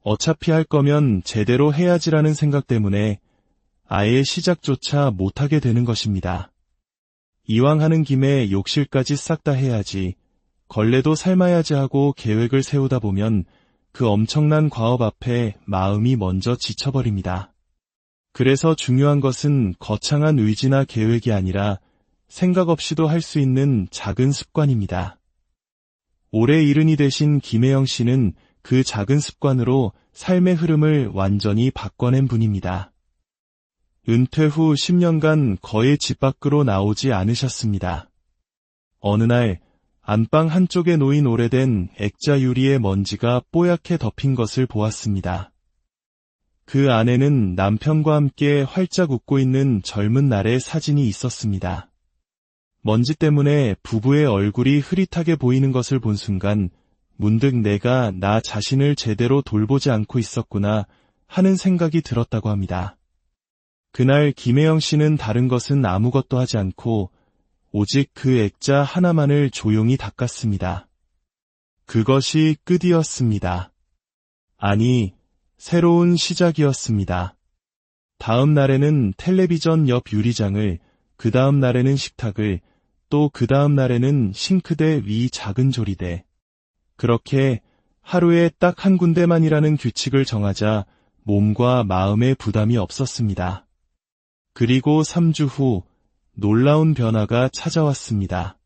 어차피 할 거면 제대로 해야지라는 생각 때문에 아예 시작조차 못하게 되는 것입니다. 이왕 하는 김에 욕실까지 싹 다 해야지, 걸레도 삶아야지 하고 계획을 세우다 보면 그 엄청난 과업 앞에 마음이 먼저 지쳐버립니다. 그래서 중요한 것은 거창한 의지나 계획이 아니라 생각 없이도 할 수 있는 작은 습관입니다. 올해 70이 되신 김혜영 씨는 그 작은 습관으로 삶의 흐름을 완전히 바꿔낸 분입니다. 은퇴 후 10년간 거의 집 밖으로 나오지 않으셨습니다. 어느 날 안방 한쪽에 놓인 오래된 액자 유리에 먼지가 뽀얗게 덮인 것을 보았습니다. 그 안에는 남편과 함께 활짝 웃고 있는 젊은 날의 사진이 있었습니다. 먼지 때문에 부부의 얼굴이 흐릿하게 보이는 것을 본 순간 문득 내가 나 자신을 제대로 돌보지 않고 있었구나 하는 생각이 들었다고 합니다. 그날 김혜영 씨는 다른 것은 아무것도 하지 않고 오직 그 액자 하나만을 조용히 닦았습니다. 그것이 끝이었습니다. 아니, 새로운 시작이었습니다. 다음 날에는 텔레비전 옆 유리장을, 그 다음 날에는 식탁을, 또 그 다음 날에는 싱크대 위 작은 조리대. 그렇게 하루에 딱 한 군데만이라는 규칙을 정하자 몸과 마음의 부담이 없었습니다. 그리고 3주 후 놀라운 변화가 찾아왔습니다.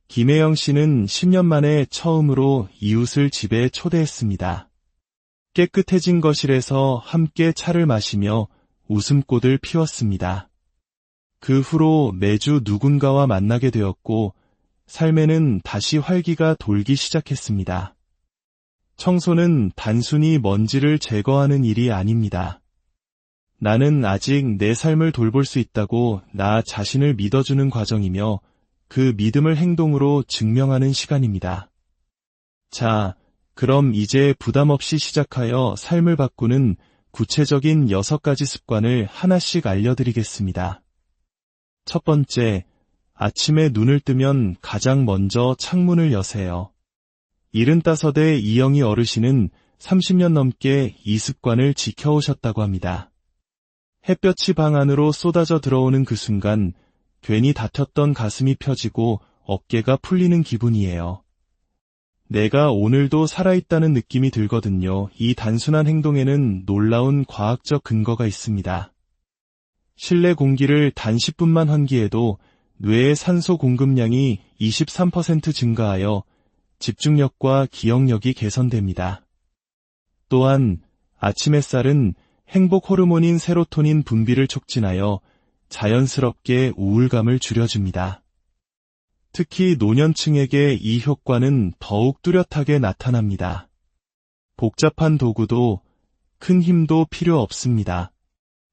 김혜영 씨는 10년 만에 처음으로 이웃을 집에 초대했습니다. 깨끗해진 거실에서 함께 차를 마시며 웃음꽃을 피웠습니다. 그 후로 매주 누군가와 만나게 되었고 삶에는 다시 활기가 돌기 시작했습니다. 청소는 단순히 먼지를 제거하는 일이 아닙니다. 나는 아직 내 삶을 돌볼 수 있다고 나 자신을 믿어주는 과정이며 그 믿음을 행동으로 증명하는 시간입니다. 자, 그럼 이제 부담 없이 시작하여 삶을 바꾸는 구체적인 6가지 습관을 하나씩 알려드리겠습니다. 첫 번째, 아침에 눈을 뜨면 가장 먼저 창문을 여세요. 75의 이영희 어르신은 30년 넘게 이 습관을 지켜오셨다고 합니다. 햇볕이 방 안으로 쏟아져 들어오는 그 순간 괜히 다퉜던 가슴이 펴지고 어깨가 풀리는 기분이에요. 내가 오늘도 살아있다는 느낌이 들거든요. 이 단순한 행동에는 놀라운 과학적 근거가 있습니다. 실내 공기를 단 10분만 환기해도 뇌의 산소 공급량이 23% 증가하여 집중력과 기억력이 개선됩니다. 또한 아침 햇살은 행복 호르몬인 세로토닌 분비를 촉진하여 자연스럽게 우울감을 줄여줍니다. 특히 노년층에게 이 효과는 더욱 뚜렷하게 나타납니다. 복잡한 도구도 큰 힘도 필요 없습니다.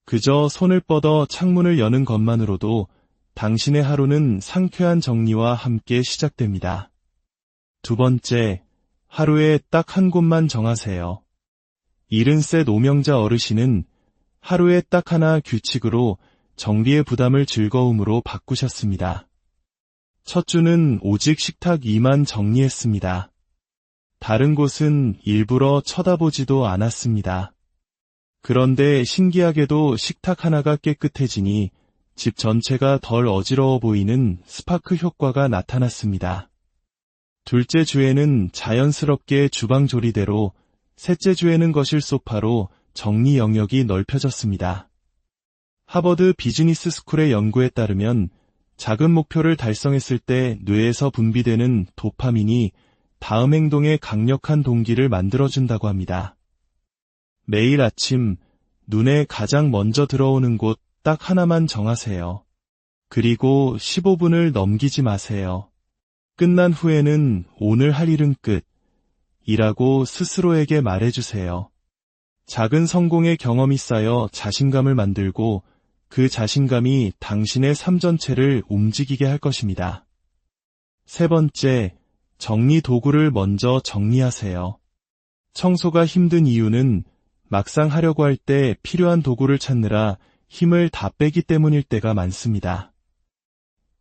그저 손을 뻗어 창문을 여는 것만으로도 당신의 하루는 상쾌한 정리와 함께 시작됩니다. 두 번째, 하루에 딱 한 곳만 정하세요. 70세 노명자 어르신은 하루에 딱 하나 규칙으로 정리의 부담을 즐거움으로 바꾸셨습니다. 첫 주는 오직 식탁 2만 정리했습니다. 다른 곳은 일부러 쳐다보지도 않았습니다. 그런데 신기하게도 식탁 하나가 깨끗해지니 집 전체가 덜 어지러워 보이는 스파크 효과가 나타났습니다. 둘째 주에는 자연스럽게 주방 조리대로, 셋째 주에는 거실 소파로 정리 영역이 넓혀졌습니다. 하버드 비즈니스 스쿨의 연구에 따르면 작은 목표를 달성했을 때 뇌에서 분비되는 도파민이 다음 행동에 강력한 동기를 만들어준다고 합니다. 매일 아침 눈에 가장 먼저 들어오는 곳 딱 하나만 정하세요. 그리고 15분을 넘기지 마세요. 끝난 후에는 오늘 할 일은 끝 이라고 스스로에게 말해주세요. 작은 성공의 경험이 쌓여 자신감을 만들고 그 자신감이 당신의 삶 전체를 움직이게 할 것입니다. 세 번째, 정리 도구를 먼저 정리하세요. 청소가 힘든 이유는 막상 하려고 할 때 필요한 도구를 찾느라 힘을 다 빼기 때문일 때가 많습니다.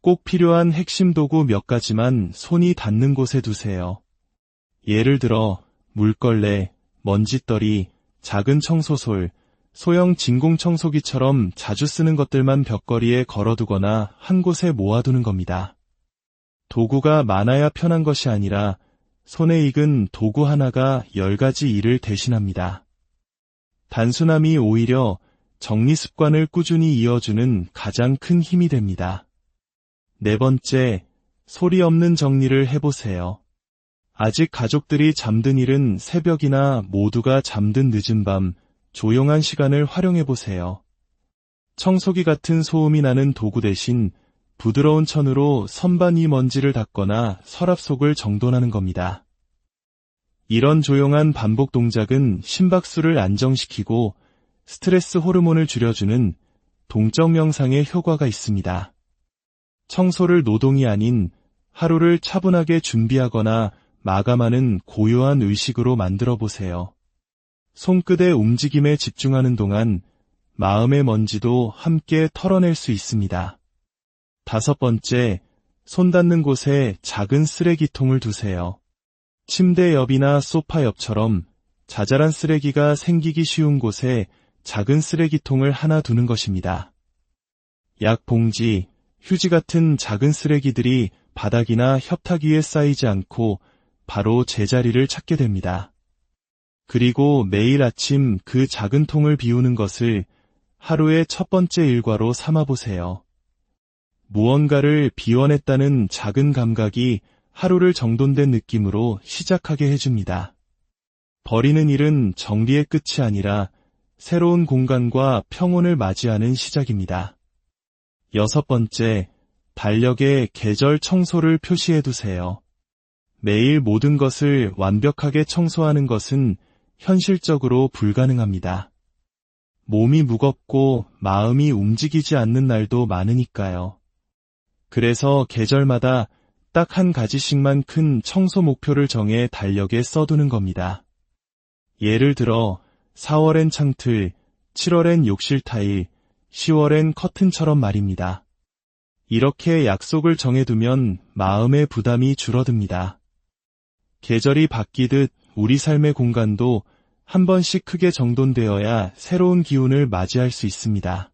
꼭 필요한 핵심 도구 몇 가지만 손이 닿는 곳에 두세요. 예를 들어 물걸레, 먼지떨이, 작은 청소솔, 소형 진공청소기처럼 자주 쓰는 것들만 벽걸이에 걸어두거나 한 곳에 모아두는 겁니다. 도구가 많아야 편한 것이 아니라 손에 익은 도구 하나가 10가지 일을 대신합니다. 단순함이 오히려 정리 습관을 꾸준히 이어주는 가장 큰 힘이 됩니다. 네 번째, 소리 없는 정리를 해보세요. 아직 가족들이 잠든 일은 새벽이나 모두가 잠든 늦은 밤, 조용한 시간을 활용해보세요. 청소기 같은 소음이 나는 도구 대신 부드러운 천으로 선반 위 먼지를 닦거나 서랍 속을 정돈하는 겁니다. 이런 조용한 반복 동작은 심박수를 안정시키고 스트레스 호르몬을 줄여주는 동적 명상의 효과가 있습니다. 청소를 노동이 아닌 하루를 차분하게 준비하거나 마감하는 고요한 의식으로 만들어 보세요. 손끝의 움직임에 집중하는 동안 마음의 먼지도 함께 털어낼 수 있습니다. 다섯 번째, 손 닿는 곳에 작은 쓰레기통을 두세요. 침대 옆이나 소파 옆처럼 자잘한 쓰레기가 생기기 쉬운 곳에 작은 쓰레기통을 하나 두는 것입니다. 약 봉지, 휴지 같은 작은 쓰레기들이 바닥이나 협탁 위에 쌓이지 않고 바로 제자리를 찾게 됩니다. 그리고 매일 아침 그 작은 통을 비우는 것을 하루의 첫 번째 일과로 삼아보세요. 무언가를 비워냈다는 작은 감각이 하루를 정돈된 느낌으로 시작하게 해줍니다. 버리는 일은 정리의 끝이 아니라 새로운 공간과 평온을 맞이하는 시작입니다. 6번째, 달력에 계절 청소를 표시해두세요. 매일 모든 것을 완벽하게 청소하는 것은 현실적으로 불가능합니다. 몸이 무겁고 마음이 움직이지 않는 날도 많으니까요. 그래서 계절마다 딱 한 가지씩만 큰 청소 목표를 정해 달력에 써두는 겁니다. 예를 들어 4월엔 창틀, 7월엔 욕실 타일, 10월엔 커튼처럼 말입니다. 이렇게 약속을 정해두면 마음의 부담이 줄어듭니다. 계절이 바뀌듯 우리 삶의 공간도 한 번씩 크게 정돈되어야 새로운 기운을 맞이할 수 있습니다.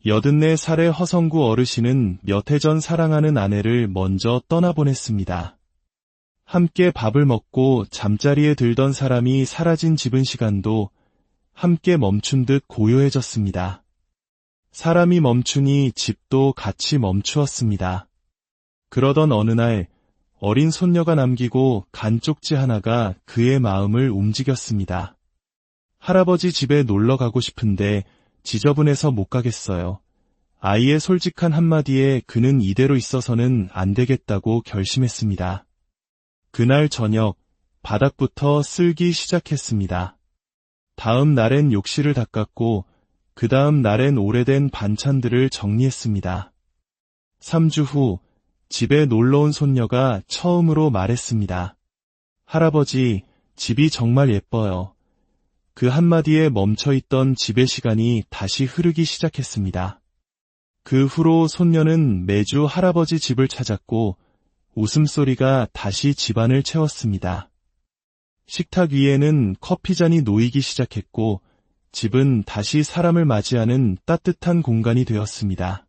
84살의 허성구 어르신은 몇 해 전 사랑하는 아내를 먼저 떠나보냈습니다. 함께 밥을 먹고 잠자리에 들던 사람이 사라진 집은 시간도 함께 멈춘 듯 고요해졌습니다. 사람이 멈추니 집도 같이 멈추었습니다. 그러던 어느 날 어린 손녀가 남기고 간 쪽지 하나가 그의 마음을 움직였습니다. 할아버지 집에 놀러 가고 싶은데 지저분해서 못 가겠어요. 아이의 솔직한 한마디에 그는 이대로 있어서는 안 되겠다고 결심했습니다. 그날 저녁 바닥부터 쓸기 시작했습니다. 다음 날엔 욕실을 닦았고 그 다음 날엔 오래된 반찬들을 정리했습니다. 3주 후 집에 놀러온 손녀가 처음으로 말했습니다. 할아버지, 집이 정말 예뻐요. 그 한마디에 멈춰있던 집의 시간이 다시 흐르기 시작했습니다. 그 후로 손녀는 매주 할아버지 집을 찾았고 웃음소리가 다시 집안을 채웠습니다. 식탁 위에는 커피잔이 놓이기 시작했고 집은 다시 사람을 맞이하는 따뜻한 공간이 되었습니다.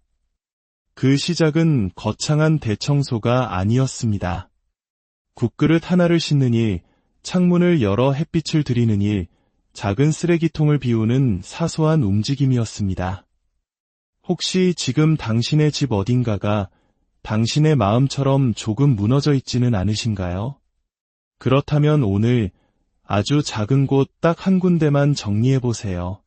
그 시작은 거창한 대청소가 아니었습니다. 국그릇 하나를 씻는 일, 창문을 열어 햇빛을 들이는 일, 작은 쓰레기통을 비우는 사소한 움직임이었습니다. 혹시 지금 당신의 집 어딘가가 당신의 마음처럼 조금 무너져 있지는 않으신가요? 그렇다면 오늘 아주 작은 곳 딱 한 군데만 정리해 보세요.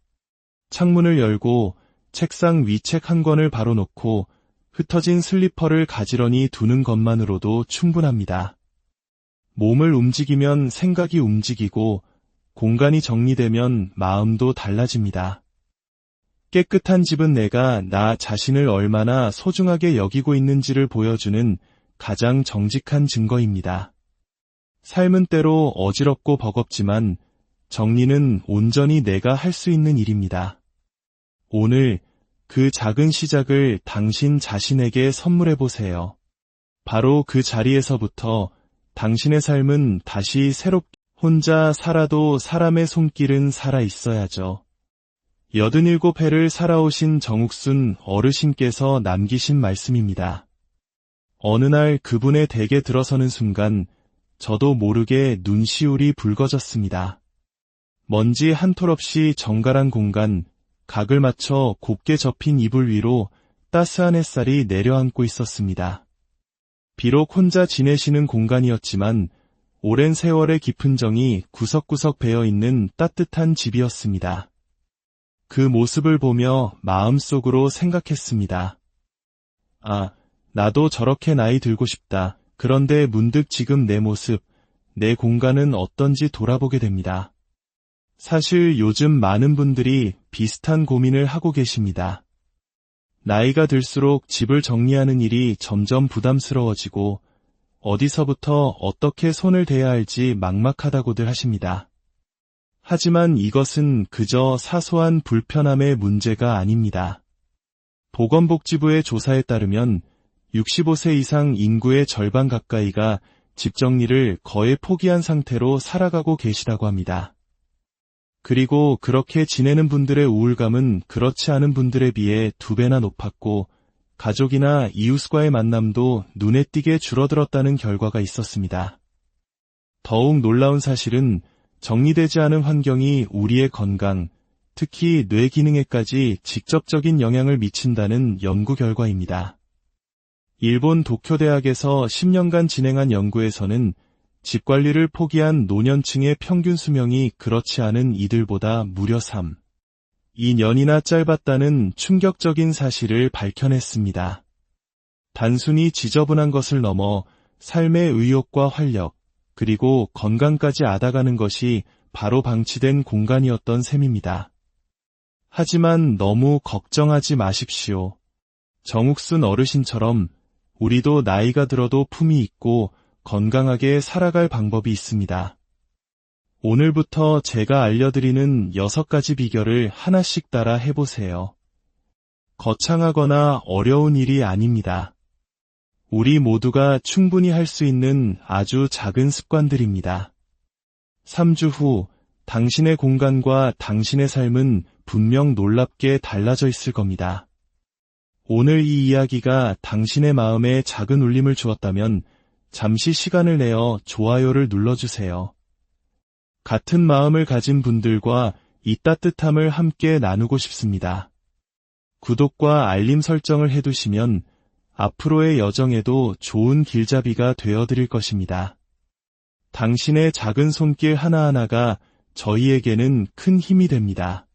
창문을 열고 책상 위 책 한 권을 바로 놓고 흩어진 슬리퍼를 가지런히 두는 것만으로도 충분합니다. 몸을 움직이면 생각이 움직이고 공간이 정리되면 마음도 달라집니다. 깨끗한 집은 내가 나 자신을 얼마나 소중하게 여기고 있는지를 보여주는 가장 정직한 증거입니다. 삶은 때로 어지럽고 버겁지만 정리는 온전히 내가 할 수 있는 일입니다. 오늘 그 작은 시작을 당신 자신에게 선물해 보세요. 바로 그 자리에서부터 당신의 삶은 다시 새롭게 혼자 살아도 사람의 손길은 살아 있어야죠. 87회를 살아오신 정욱순 어르신께서 남기신 말씀입니다. 어느 날 그분의 댁에 들어서는 순간 저도 모르게 눈시울이 붉어졌습니다. 먼지 한 톨 없이 정갈한 공간, 각을 맞춰 곱게 접힌 이불 위로 따스한 햇살이 내려앉고 있었습니다. 비록 혼자 지내시는 공간이었지만 오랜 세월의 깊은 정이 구석구석 배어있는 따뜻한 집이었습니다. 그 모습을 보며 마음속으로 생각했습니다. 아, 나도 저렇게 나이 들고 싶다. 그런데 문득 지금 내 모습, 내 공간은 어떤지 돌아보게 됩니다. 사실 요즘 많은 분들이 비슷한 고민을 하고 계십니다. 나이가 들수록 집을 정리하는 일이 점점 부담스러워지고 어디서부터 어떻게 손을 대야 할지 막막하다고들 하십니다. 하지만 이것은 그저 사소한 불편함의 문제가 아닙니다. 보건복지부의 조사에 따르면 65세 이상 인구의 절반 가까이가 집 정리를 거의 포기한 상태로 살아가고 계시다고 합니다. 그리고 그렇게 지내는 분들의 우울감은 그렇지 않은 분들에 비해 2배나 높았고 가족이나 이웃과의 만남도 눈에 띄게 줄어들었다는 결과가 있었습니다. 더욱 놀라운 사실은 정리되지 않은 환경이 우리의 건강, 특히 뇌 기능에까지 직접적인 영향을 미친다는 연구 결과입니다. 일본 도쿄대학에서 10년간 진행한 연구에서는 집 관리를 포기한 노년층의 평균 수명이 그렇지 않은 이들보다 무려 2년이나 짧았다는 충격적인 사실을 밝혀냈습니다. 단순히 지저분한 것을 넘어 삶의 의욕과 활력, 그리고 건강까지 앗아가는 것이 바로 방치된 공간이었던 셈입니다. 하지만 너무 걱정하지 마십시오. 정욱순 어르신처럼 우리도 나이가 들어도 품이 있고 건강하게 살아갈 방법이 있습니다. 오늘부터 제가 알려드리는 6가지 비결을 하나씩 따라 해보세요. 거창하거나 어려운 일이 아닙니다. 우리 모두가 충분히 할 수 있는 아주 작은 습관들입니다. 3주 후 당신의 공간과 당신의 삶은 분명 놀랍게 달라져 있을 겁니다. 오늘 이 이야기가 당신의 마음에 작은 울림을 주었다면 잠시 시간을 내어 좋아요를 눌러주세요. 같은 마음을 가진 분들과 이 따뜻함을 함께 나누고 싶습니다. 구독과 알림 설정을 해두시면 앞으로의 여정에도 좋은 길잡이가 되어드릴 것입니다. 당신의 작은 손길 하나하나가 저희에게는 큰 힘이 됩니다.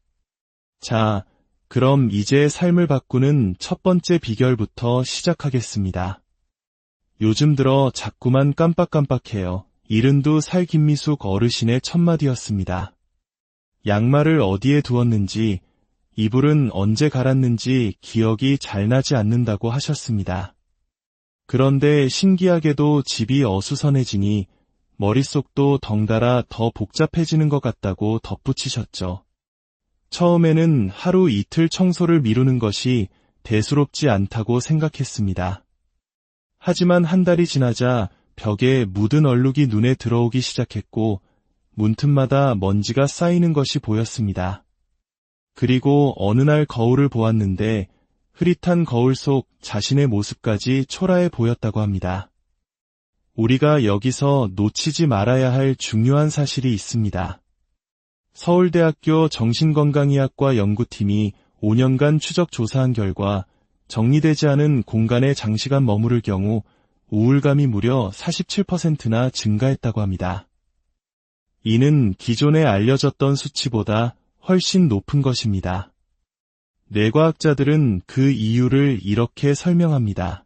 자, 그럼 이제 삶을 바꾸는 첫 번째 비결부터 시작하겠습니다. 요즘 들어 자꾸만 깜빡깜빡해요. 이른두 살 김미숙 어르신의 첫마디였습니다. 양말을 어디에 두었는지, 이불은 언제 갈았는지 기억이 잘 나지 않는다고 하셨습니다. 그런데 신기하게도 집이 어수선해지니 머릿속도 덩달아 더 복잡해지는 것 같다고 덧붙이셨죠. 처음에는 하루 이틀 청소를 미루는 것이 대수롭지 않다고 생각했습니다. 하지만 한 달이 지나자 벽에 묻은 얼룩이 눈에 들어오기 시작했고 문틈마다 먼지가 쌓이는 것이 보였습니다. 그리고 어느 날 거울을 보았는데 흐릿한 거울 속 자신의 모습까지 초라해 보였다고 합니다. 우리가 여기서 놓치지 말아야 할 중요한 사실이 있습니다. 서울대학교 정신건강의학과 연구팀이 5년간 추적 조사한 결과 정리되지 않은 공간에 장시간 머무를 경우 우울감이 무려 47%나 증가했다고 합니다. 이는 기존에 알려졌던 수치보다 훨씬 높은 것입니다. 뇌과학자들은 그 이유를 이렇게 설명합니다.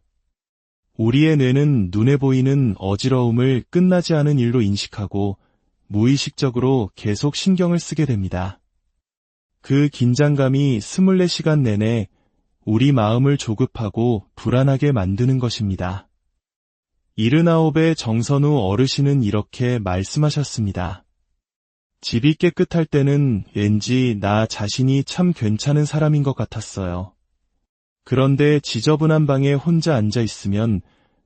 우리의 뇌는 눈에 보이는 어지러움을 끝나지 않은 일로 인식하고 무의식적으로 계속 신경을 쓰게 됩니다. 그 긴장감이 24시간 내내 우리 마음을 조급하고 불안하게 만드는 것입니다. 79의 정선우 어르신은 이렇게 말씀하셨습니다. 집이 깨끗할 때는 왠지 나 자신이 참 괜찮은 사람인 것 같았어요. 그런데 지저분한 방에 혼자 앉아 있으면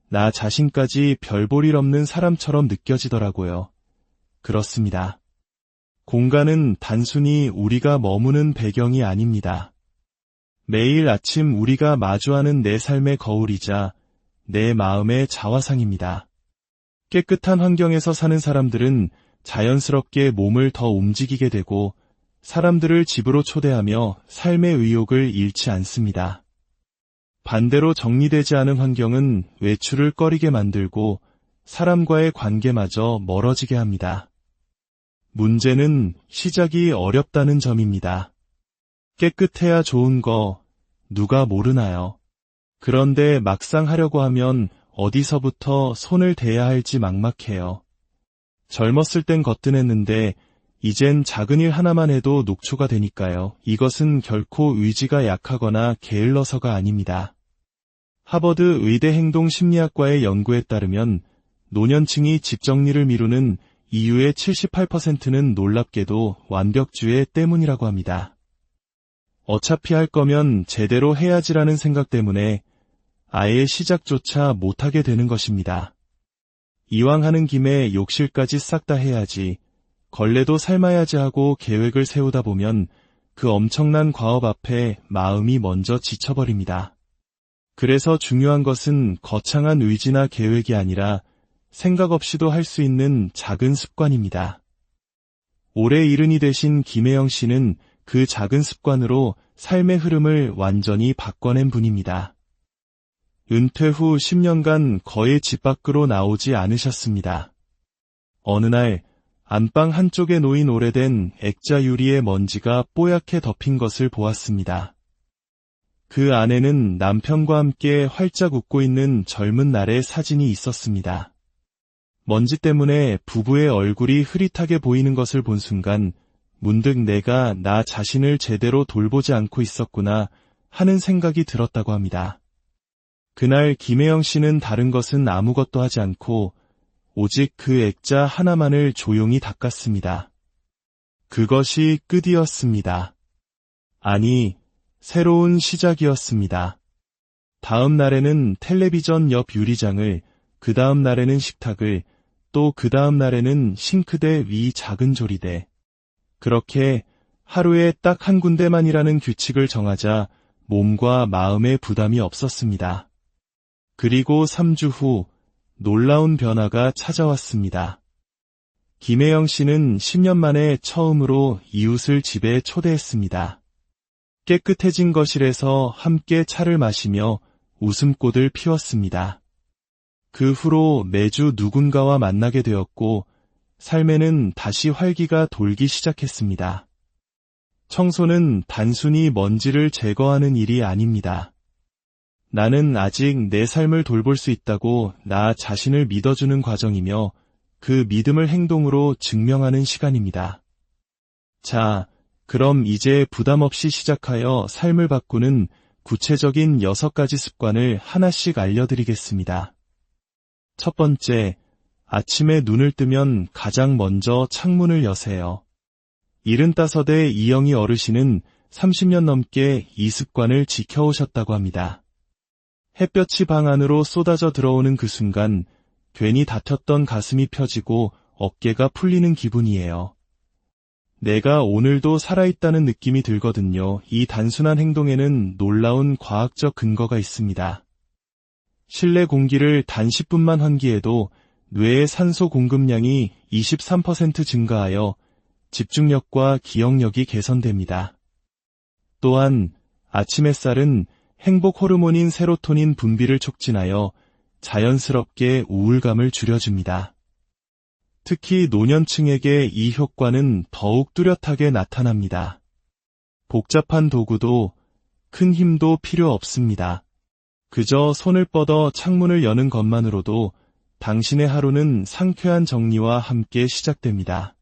나 자신까지 별 볼 일 없는 사람처럼 느껴지더라고요. 그렇습니다. 공간은 단순히 우리가 머무는 배경이 아닙니다. 매일 아침 우리가 마주하는 내 삶의 거울이자 내 마음의 자화상입니다. 깨끗한 환경에서 사는 사람들은 자연스럽게 몸을 더 움직이게 되고 사람들을 집으로 초대하며 삶의 의욕을 잃지 않습니다. 반대로 정리되지 않은 환경은 외출을 꺼리게 만들고 사람과의 관계마저 멀어지게 합니다. 문제는 시작이 어렵다는 점입니다. 깨끗해야 좋은 거 누가 모르나요? 그런데 막상 하려고 하면 어디서부터 손을 대야 할지 막막해요. 젊었을 땐 거뜬했는데 이젠 작은 일 하나만 해도 녹초가 되니까요. 이것은 결코 의지가 약하거나 게을러서가 아닙니다. 하버드 의대 행동심리학과의 연구에 따르면 노년층이 집 정리를 미루는 이유의 78%는 놀랍게도 완벽주의 때문이라고 합니다. 어차피 할 거면 제대로 해야지라는 생각 때문에 아예 시작조차 못하게 되는 것입니다. 이왕 하는 김에 욕실까지 싹 다 해야지, 걸레도 삶아야지 하고 계획을 세우다 보면 그 엄청난 과업 앞에 마음이 먼저 지쳐버립니다. 그래서 중요한 것은 거창한 의지나 계획이 아니라 생각 없이도 할 수 있는 작은 습관입니다. 올해 70이 되신 김혜영 씨는 그 작은 습관으로 삶의 흐름을 완전히 바꿔낸 분입니다. 은퇴 후 10년간 거의 집 밖으로 나오지 않으셨습니다. 어느 날 안방 한쪽에 놓인 오래된 액자 유리에 먼지가 뽀얗게 덮인 것을 보았습니다. 그 안에는 남편과 함께 활짝 웃고 있는 젊은 날의 사진이 있었습니다. 먼지 때문에 부부의 얼굴이 흐릿하게 보이는 것을 본 순간 문득 내가 나 자신을 제대로 돌보지 않고 있었구나 하는 생각이 들었다고 합니다. 그날 김혜영 씨는 다른 것은 아무것도 하지 않고 오직 그 액자 하나만을 조용히 닦았습니다. 그것이 끝이었습니다. 아니, 새로운 시작이었습니다. 다음 날에는 텔레비전 옆 유리장을, 그 다음 날에는 식탁을, 또 그 다음 날에는 싱크대 위 작은 조리대. 그렇게 하루에 딱 한 군데만이라는 규칙을 정하자 몸과 마음의 부담이 없었습니다. 그리고 3주 후 놀라운 변화가 찾아왔습니다. 김혜영 씨는 10년 만에 처음으로 이웃을 집에 초대했습니다. 깨끗해진 거실에서 함께 차를 마시며 웃음꽃을 피웠습니다. 그 후로 매주 누군가와 만나게 되었고 삶에는 다시 활기가 돌기 시작했습니다. 청소는 단순히 먼지를 제거하는 일이 아닙니다. 나는 아직 내 삶을 돌볼 수 있다고 나 자신을 믿어주는 과정이며 그 믿음을 행동으로 증명하는 시간입니다. 자, 그럼 이제 부담 없이 시작하여 삶을 바꾸는 구체적인 6가지 습관을 하나씩 알려드리겠습니다. 첫 번째, 아침에 눈을 뜨면 가장 먼저 창문을 여세요. 75의 이영희 어르신은 30년 넘게 이 습관을 지켜오셨다고 합니다. 햇볕이 방 안으로 쏟아져 들어오는 그 순간 괜히 다퉜던 가슴이 펴지고 어깨가 풀리는 기분이에요. 내가 오늘도 살아있다는 느낌이 들거든요. 이 단순한 행동에는 놀라운 과학적 근거가 있습니다. 실내 공기를 단 10분만 환기해도 뇌의 산소 공급량이 23% 증가하여 집중력과 기억력이 개선됩니다. 또한 아침 햇살은 행복 호르몬인 세로토닌 분비를 촉진하여 자연스럽게 우울감을 줄여줍니다. 특히 노년층에게 이 효과는 더욱 뚜렷하게 나타납니다. 복잡한 도구도 큰 힘도 필요 없습니다. 그저 손을 뻗어 창문을 여는 것만으로도 당신의 하루는 상쾌한 정리와 함께 시작됩니다.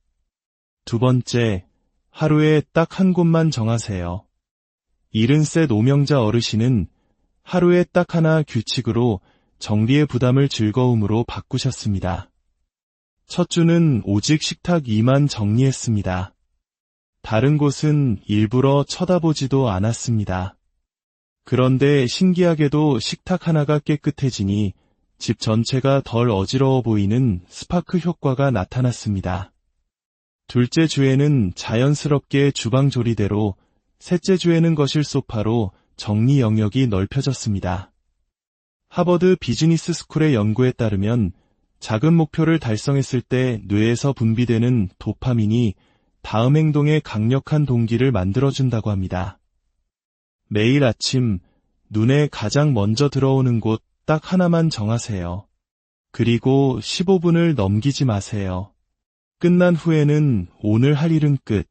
두 번째, 하루에 딱 한 곳만 정하세요. 70세 노명자 어르신은 하루에 딱 하나 규칙으로 정리의 부담을 즐거움으로 바꾸셨습니다. 첫 주는 오직 식탁 2만 정리했습니다. 다른 곳은 일부러 쳐다보지도 않았습니다. 그런데 신기하게도 식탁 하나가 깨끗해지니 집 전체가 덜 어지러워 보이는 스파크 효과가 나타났습니다. 둘째 주에는 자연스럽게 주방 조리대로, 셋째 주에는 거실 소파로 정리 영역이 넓혀졌습니다. 하버드 비즈니스 스쿨의 연구에 따르면 작은 목표를 달성했을 때 뇌에서 분비되는 도파민이 다음 행동에 강력한 동기를 만들어준다고 합니다. 매일 아침 눈에 가장 먼저 들어오는 곳 딱 하나만 정하세요. 그리고 15분을 넘기지 마세요. 끝난 후에는 오늘 할 일은 끝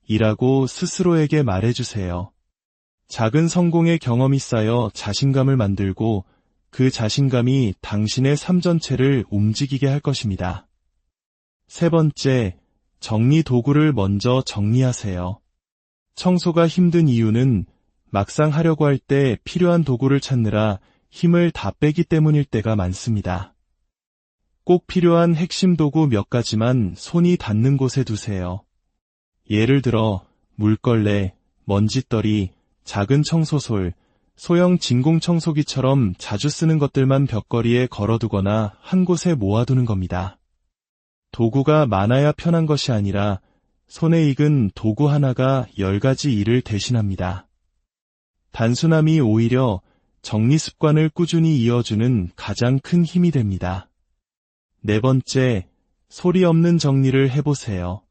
이라고 스스로에게 말해주세요. 작은 성공의 경험이 쌓여 자신감을 만들고 그 자신감이 당신의 삶 전체를 움직이게 할 것입니다. 세 번째, 정리 도구를 먼저 정리하세요. 청소가 힘든 이유는 막상 하려고 할 때 필요한 도구를 찾느라 힘을 다 빼기 때문일 때가 많습니다. 꼭 필요한 핵심 도구 몇 가지만 손이 닿는 곳에 두세요. 예를 들어 물걸레, 먼지떨이, 작은 청소솔, 소형 진공청소기처럼 자주 쓰는 것들만 벽걸이에 걸어두거나 한 곳에 모아두는 겁니다. 도구가 많아야 편한 것이 아니라 손에 익은 도구 하나가 10가지 일을 대신합니다. 단순함이 오히려 정리 습관을 꾸준히 이어주는 가장 큰 힘이 됩니다. 네 번째, 소리 없는 정리를 해보세요.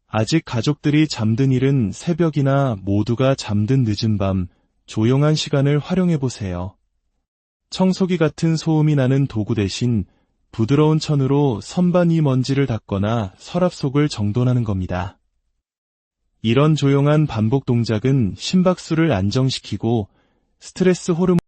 아직 가족들이 잠든 일은 새벽이나 모두가 잠든 늦은 밤, 조용한 시간을 활용해보세요. 청소기 같은 소음이 나는 도구 대신 부드러운 천으로 선반 위 먼지를 닦거나 서랍 속을 정돈하는 겁니다. 이런 조용한 반복 동작은 심박수를 안정시키고 스트레스 호르몬